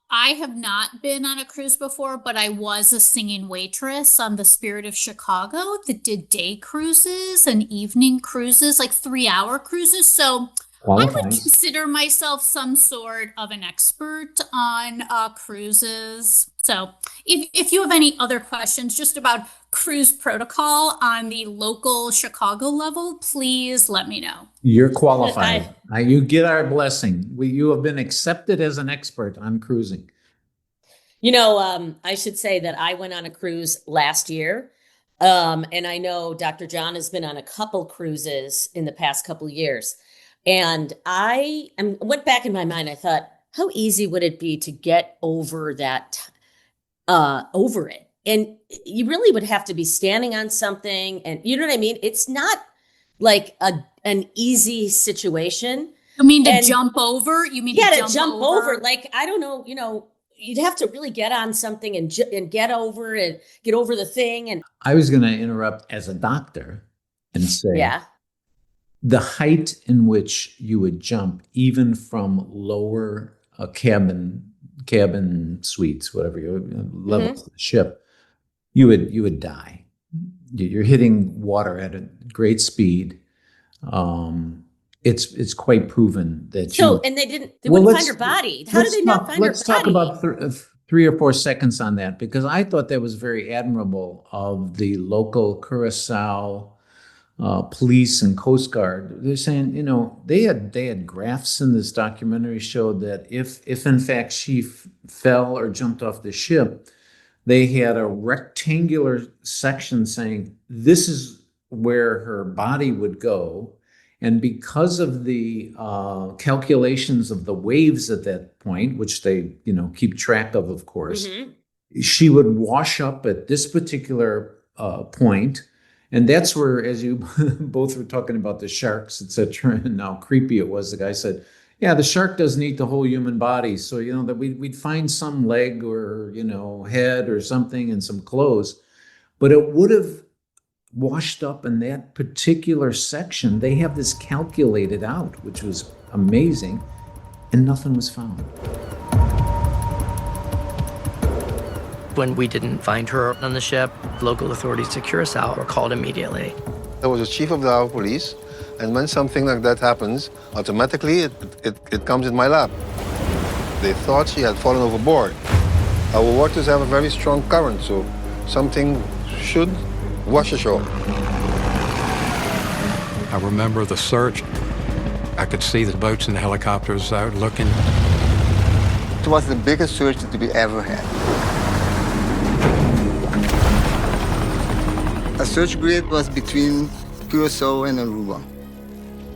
Speaker 3: I have not been on a cruise before, but I was a singing waitress on the Spirit of Chicago that did day cruises and evening cruises, like 3-hour cruises. So I would consider myself some sort of an expert on cruises. So if you have any other questions just about cruise protocol on the local Chicago level, please let me know.
Speaker 15: You're qualified. You get our blessing. You have been accepted as an expert on cruising.
Speaker 2: I should say that I went on a cruise last year. And I know Dr. John has been on a couple cruises in the past couple years. And I went back in my mind. I thought, how easy would it be to get over that, over it? And you really would have to be standing on something. And you know what I mean? It's not like an easy situation.
Speaker 3: You mean to jump over? You mean
Speaker 2: to jump over? Like, I don't know, you'd have to really get on something and get over it, get over the thing. And
Speaker 15: I was going to interrupt as a doctor and say,
Speaker 2: yeah.
Speaker 15: The height in which you would jump, even from lower cabin suites, whatever your levels of the ship, you would die. You're hitting water at a great speed. It's quite proven that.
Speaker 2: So, and they wouldn't find her body. How did they not find her body?
Speaker 15: Let's talk about 3 or 4 seconds on that, because I thought that was very admirable of the local Curacao police and Coast Guard. They're saying, they had graphs in this documentary showed that if in fact she fell or jumped off the ship, they had a rectangular section saying this is where her body would go. And because of the calculations of the waves at that point, which they, keep track of course, she would wash up at this particular point. And that's where, as you both were talking about the sharks, et cetera, and how creepy it was, the guy said, yeah, the shark doesn't eat the whole human body. So, that we'd find some leg or, head or something and some clothes. But it would have washed up in that particular section. They have this calculated out, which was amazing, and nothing was found.
Speaker 1: When we didn't find her on the ship, local authorities to Curacao were called immediately.
Speaker 20: I was the chief of the Our Police, and when something like that happens, automatically it comes in my lap. They thought she had fallen overboard. Our waters have a very strong current, so something should wash ashore.
Speaker 6: I remember the search. I could see the boats and the helicopters out looking.
Speaker 21: It was the biggest search that we ever had. A search grid was between Curacao and Aruba.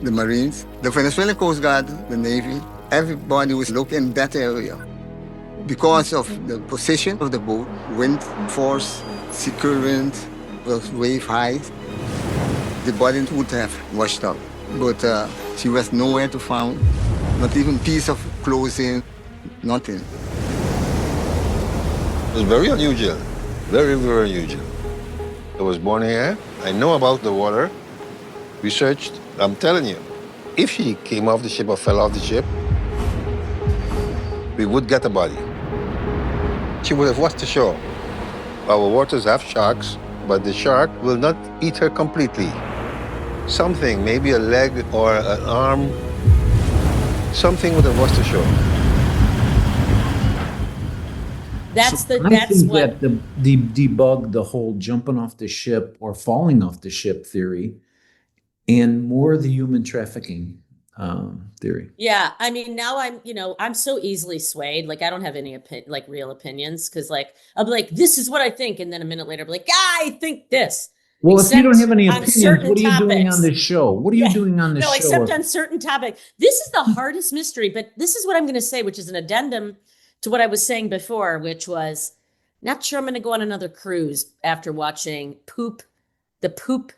Speaker 21: The Marines, the Venezuelan Coast Guard, the Navy, everybody was looking in that area. Because of the position of the boat, wind force, sea current, wave height, the body would have washed up. But she was nowhere to find, not even a piece of clothing, nothing.
Speaker 20: It was very unusual, very, very unusual. I was born here. I know about the water. Researched. I'm telling you, if she came off the ship or fell off the ship, we would get a body. She would have washed ashore. Our waters have sharks, but the shark will not eat her completely. Something, maybe a leg or an arm, something would have washed ashore.
Speaker 15: I think that debugged the whole jumping off the ship or falling off the ship theory, and more the human trafficking theory.
Speaker 2: Yeah, I mean, now I'm so easily swayed. Like, I don't have any real opinions, because I'll be like, this is what I think, and then a minute later, I'll be like, I think this.
Speaker 15: Well, if you don't have any opinions, what are you doing on the show? What are you doing on the show?
Speaker 2: No, except on certain topics. This is the hardest mystery, but this is what I'm going to say, which is an addendum to what I was saying before, which was, not sure I'm going to go on another cruise after watching the Poop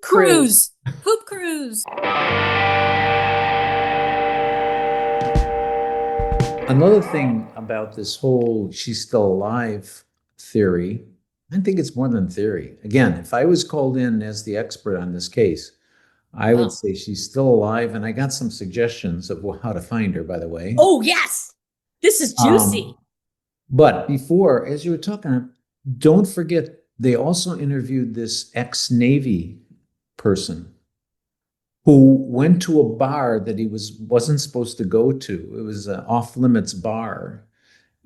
Speaker 2: Cruise.
Speaker 3: Poop Cruise.
Speaker 15: Another thing about this whole she's still alive theory, I think it's more than theory. Again, if I was called in as the expert on this case, I would say she's still alive, and I got some suggestions of how to find her, by the way.
Speaker 2: Oh, yes. This is juicy.
Speaker 15: But before, as you were talking, don't forget, they also interviewed this ex-Navy person who went to a bar that he wasn't supposed to go to. It was an off-limits bar.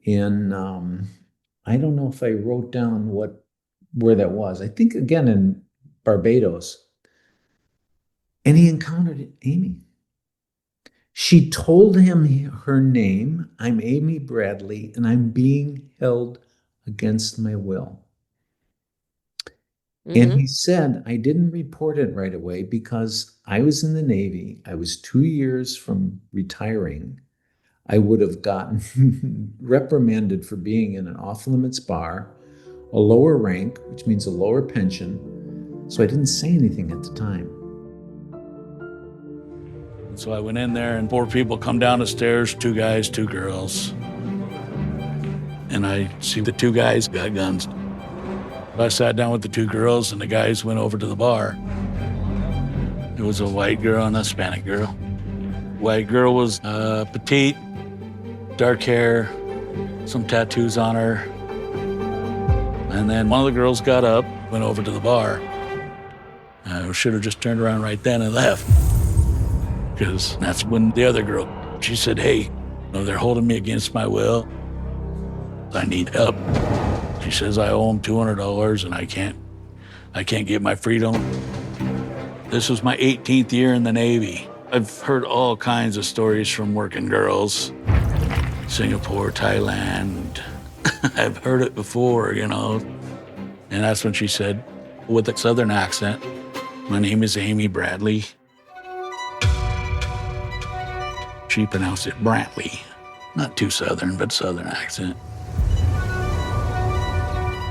Speaker 15: And I don't know if I wrote down where that was. I think, again, in Barbados. And he encountered Amy. She told him her name. I'm Amy Bradley, and I'm being held against my will. Mm-hmm. And he said, I didn't report it right away because I was in the Navy. I was 2 years from retiring. I would have gotten reprimanded for being in an off-limits bar, a lower rank, which means a lower pension. So I didn't say anything at the time.
Speaker 22: So I went in there, and 4 people come down the stairs, 2 guys, 2 girls. And I see the 2 guys got guns. I sat down with the 2 girls, and the guys went over to the bar. It was a white girl and a Hispanic girl. White girl was petite, dark hair, some tattoos on her. And then one of the girls got up, went over to the bar. I should have just turned around right then and left. Because that's when the other girl, she said, hey, they're holding me against my will. I need help. She says I owe them $200 and I can't get my freedom. This was my 18th year in the Navy. I've heard all kinds of stories from working girls. Singapore, Thailand. I've heard it before, And that's when she said, with a Southern accent, my name is Amy Bradley. She pronounced it Brantley. Not too Southern, but Southern accent.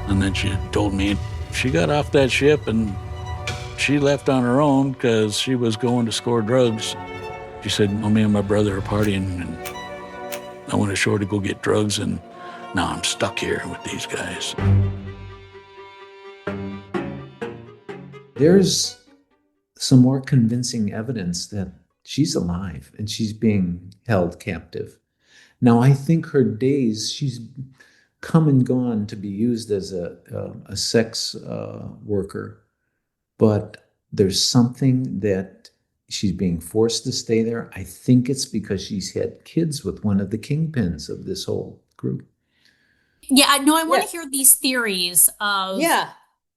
Speaker 22: And then she told me she got off that ship and she left on her own because she was going to score drugs. She said, me and my brother are partying and I went ashore to go get drugs and now I'm stuck here with these guys.
Speaker 15: there's some more convincing evidence that she's alive and she's being held captive. Now, I think her days, she's come and gone to be used as a sex worker, but there's something that she's being forced to stay there. I think it's because she's had kids with one of the kingpins of this whole group.
Speaker 3: Yeah, no, I want to hear these theories of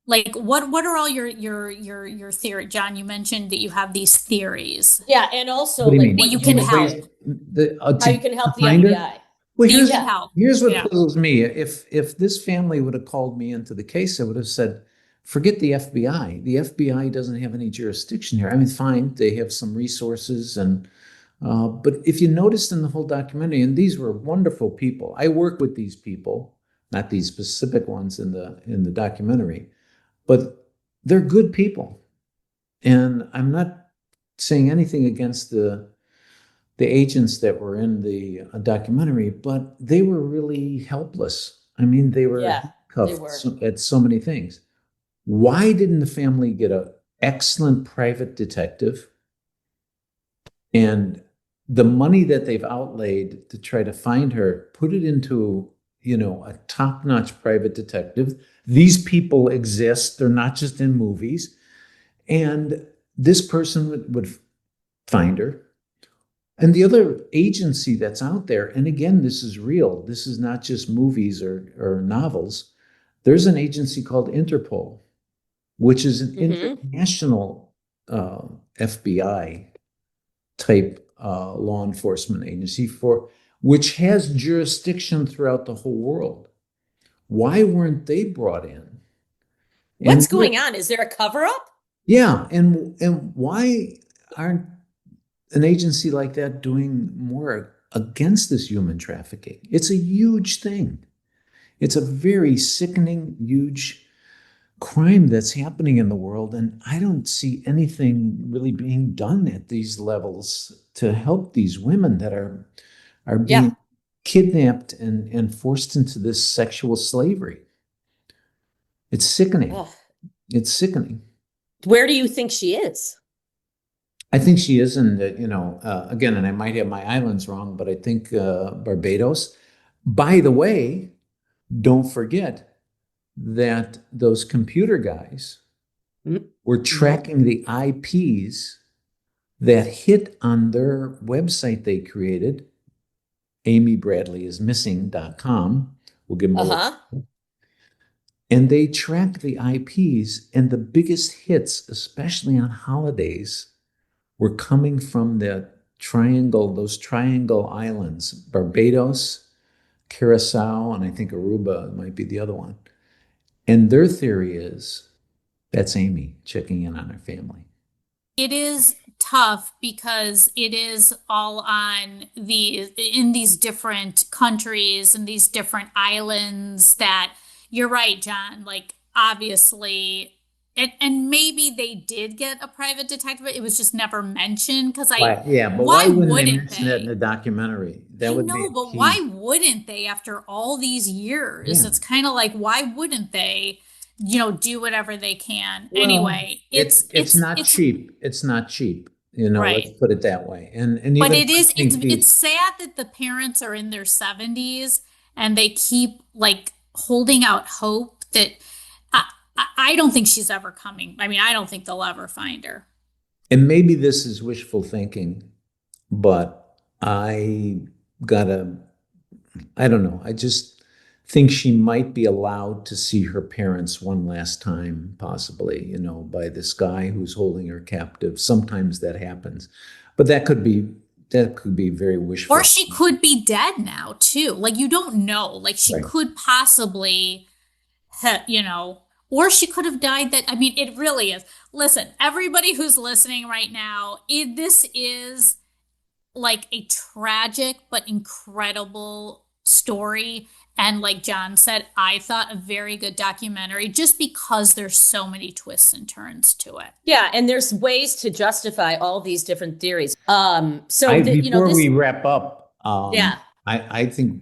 Speaker 3: like what are all your theory, John? You mentioned that you have these theories.
Speaker 2: Yeah, and also
Speaker 15: What do you
Speaker 2: like
Speaker 15: mean?
Speaker 2: what you can help. How you can help the
Speaker 15: find her?
Speaker 2: FBI.
Speaker 15: Well,
Speaker 3: You can help.
Speaker 15: here's what
Speaker 3: Yeah.
Speaker 15: puzzles me. If this family would have called me into the case, I would have said, forget the FBI. The FBI doesn't have any jurisdiction here. I mean, fine, they have some resources, but if you noticed in the whole documentary, and these were wonderful people. I work with these people, not these specific ones in the documentary, but they're good people. And I'm not saying anything against the agents that were in the documentary, but they were really helpless. I mean, they were cuffed at so many things. Why didn't the family get an excellent private detective? And the money that they've outlaid to try to find her, put it into, a top-notch private detective. These people exist. They're not just in movies. And this person would find her. And the other agency that's out there, and again, this is real. This is not just movies or novels. There's an agency called Interpol, which is an international FBI type law enforcement agency which has jurisdiction throughout the whole world. Why weren't they brought in?
Speaker 2: What's going on? Is there a cover-up?
Speaker 15: Yeah, and why aren't an agency like that doing more against this human trafficking? It's a huge thing. It's a very sickening, huge crime that's happening in the world, and I don't see anything really being done at these levels to help these women that are being kidnapped and forced into this sexual slavery. It's sickening.
Speaker 2: Ugh.
Speaker 15: It's sickening.
Speaker 2: Where do you think she is?
Speaker 15: I think she is in again, and I might have my islands wrong, but I think Barbados. By the way, don't forget that those computer guys were tracking the IPs that hit on their website they created, amybradleyismissing.com. We'll give them a and they track the IPs, and the biggest hits, especially on holidays, were coming from those triangle islands, Barbados, Curacao, and I think Aruba might be the other one. And their theory is that's Amy checking in on her family.
Speaker 3: It is tough because it is all in these different countries and these different islands that you're right, John, like obviously, and maybe they did get a private detective, but it was just never mentioned because
Speaker 15: but why wouldn't they mention that in the documentary? That would be
Speaker 3: but
Speaker 15: key.
Speaker 3: why wouldn't they after all these years?
Speaker 15: Yeah.
Speaker 3: It's kind of like, why wouldn't they, do whatever they can?
Speaker 15: Well,
Speaker 3: anyway, it's
Speaker 15: not cheap. It's not cheap.
Speaker 3: Right.
Speaker 15: Let's put it that way. And
Speaker 3: but
Speaker 15: even
Speaker 3: it's sad that the parents are in their 70s and they keep like holding out hope that I don't think she's ever coming. I mean, I don't think they'll ever find her.
Speaker 15: And maybe this is wishful thinking, but I don't know. I just think she might be allowed to see her parents one last time, possibly, by this guy who's holding her captive. Sometimes that happens, but that could be very wishful.
Speaker 3: Or she could be dead now too. Like, you don't know. Like, she could possibly, or she could have died I mean, it really is. Listen, everybody who's listening right now, this is like a tragic but incredible story. And like John said, I thought a very good documentary just because there's so many twists and turns to it.
Speaker 2: Yeah, and there's ways to justify all these different theories.
Speaker 15: Before we wrap up, I think,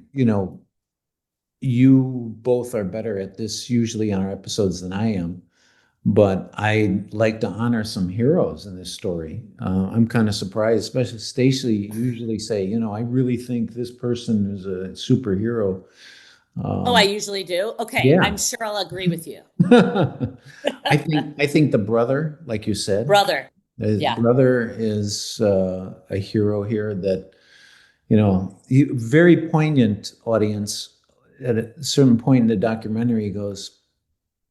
Speaker 15: you both are better at this usually on our episodes than I am. But I like to honor some heroes in this story. I'm kind of surprised, especially Stacey usually say, I really think this person is a superhero.
Speaker 2: Oh, I usually do. Okay,
Speaker 15: Yeah.
Speaker 2: I'm sure I'll agree with you.
Speaker 15: I think the brother, like you said,
Speaker 2: Brother.
Speaker 15: his
Speaker 2: Yeah.
Speaker 15: brother is a hero here that, very poignant audience. At a certain point in the documentary, he goes,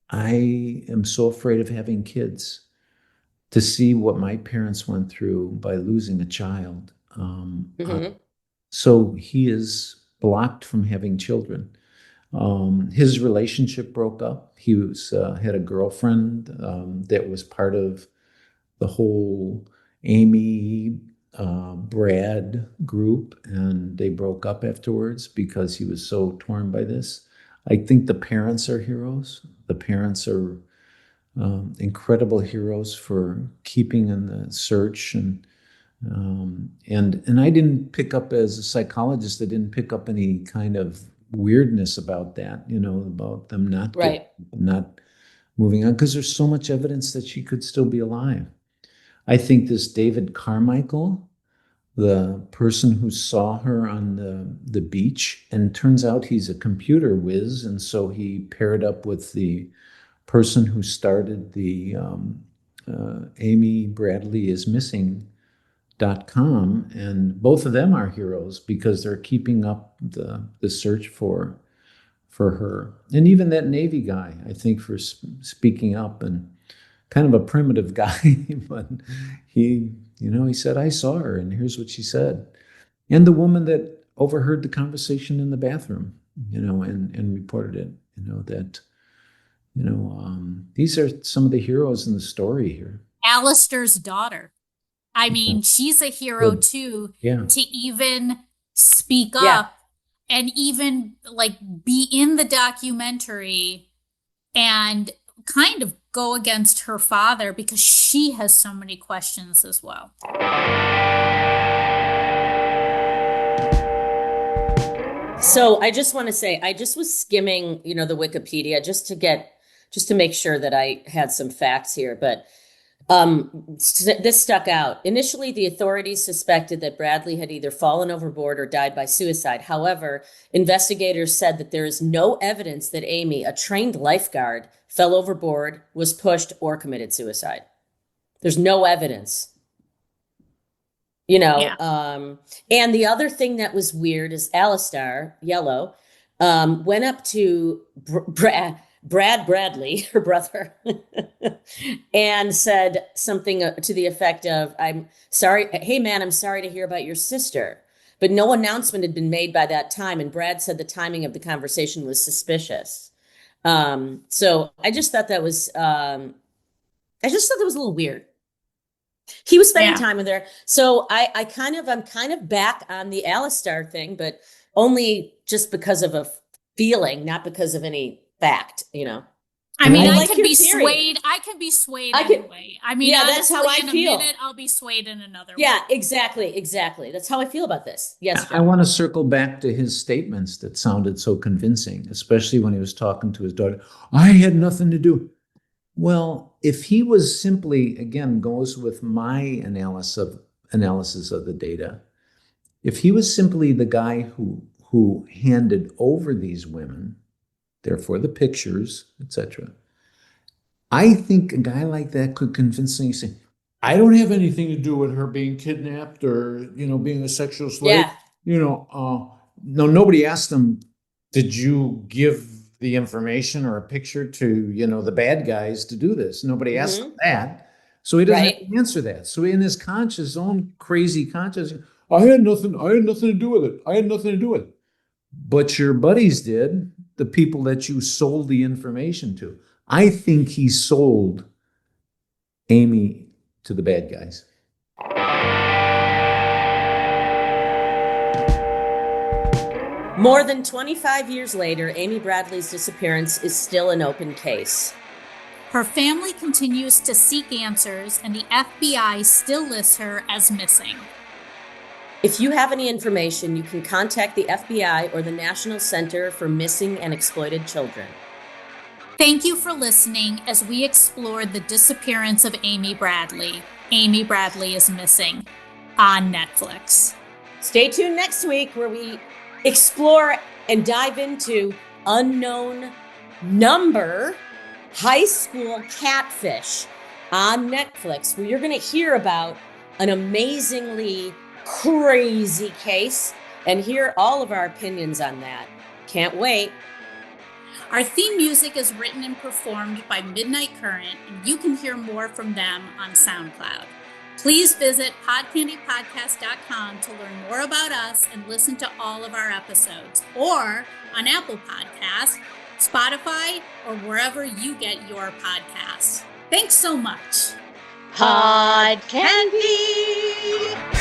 Speaker 15: I am so afraid of having kids to see what my parents went through by losing a child. So he is blocked from having children. His relationship broke up. He had a girlfriend that was part of the whole Amy Brad group, and they broke up afterwards because he was so torn by this. I think the parents are heroes. The parents are incredible heroes for keeping in the search, and I didn't pick up, as a psychologist, I didn't pick up any kind of weirdness about that, about them not moving on, because there's so much evidence that she could still be alive. I think this David Carmichael, the person who saw her on the beach, and turns out he's a computer whiz, and so he paired up with the person who started the Amy Bradley is Missing.com, and both of them are heroes because they're keeping up the search for her. And even that Navy guy, I think, for speaking up, and kind of a primitive guy, but he said, I saw her and here's what she said. And the woman that overheard the conversation in the bathroom, and reported it, these are some of the heroes in the story here.
Speaker 3: Alistair's daughter. I mean, she's a hero too, to even speak up and even be in the documentary and kind of go against her father because she has so many questions as well.
Speaker 2: So I just want to say, I just was skimming, the Wikipedia just to make sure that I had some facts here, but this stuck out. Initially, the authorities suspected that Bradley had either fallen overboard or died by suicide. However, investigators said that there is no evidence that Amy, a trained lifeguard, fell overboard, was pushed, or committed suicide. There's no evidence. And the other thing that was weird is Alistair, Yellow, went up to Brad Bradley, her brother, and said something to the effect of, I'm sorry, hey man, I'm sorry to hear about your sister. But no announcement had been made by that time, and Brad said the timing of the conversation was suspicious. So I just thought that was a little weird. He was spending time with her. So I'm kind of back on the Alistair thing, but only just because of a feeling, not because of any fact,
Speaker 3: I mean, I
Speaker 2: like
Speaker 3: could
Speaker 2: your
Speaker 3: be
Speaker 2: theory.
Speaker 3: swayed. I could be swayed anyway. I mean,
Speaker 2: that's how I
Speaker 3: in
Speaker 2: feel.
Speaker 3: a minute, I'll be swayed in another way.
Speaker 2: Yeah, exactly. That's how I feel about this. Yes.
Speaker 15: I want to circle back to his statements that sounded so convincing, especially when he was talking to his daughter. I had nothing to do. Well, if he was simply, again, goes with my analysis of the data, if he was simply the guy who handed over these women, therefore the pictures, etc., I think a guy like that could convincingly say, I don't have anything to do with her being kidnapped or, being a sexual slave. No, nobody asked him, did you give the information or a picture to, the bad guys to do this? Nobody asked him that. So he doesn't have to answer that. So in his own crazy conscience, I had nothing to do with it. I had nothing to do with it. But your buddies did, the people that you sold the information to. I think he sold Amy to the bad guys.
Speaker 2: More than 25 years later, Amy Bradley's disappearance is still an open case.
Speaker 3: Her family continues to seek answers, and the FBI still lists her as missing.
Speaker 2: If you have any information, you can contact the FBI or the National Center for Missing and Exploited Children.
Speaker 3: Thank you for listening as we explored the disappearance of Amy Bradley. Amy Bradley is Missing on Netflix.
Speaker 2: Stay tuned next week where we explore and dive into Unknown Number High School Catfish on Netflix, where you're going to hear about an amazingly crazy case and hear all of our opinions on that. Can't wait.
Speaker 3: Our theme music is written and performed by Midnight Current, and you can hear more from them on SoundCloud. Please visit podcandypodcast.com to learn more about us and listen to all of our episodes, or on Apple Podcasts, Spotify, or wherever you get your podcasts. Thanks so much.
Speaker 2: Pod Candy!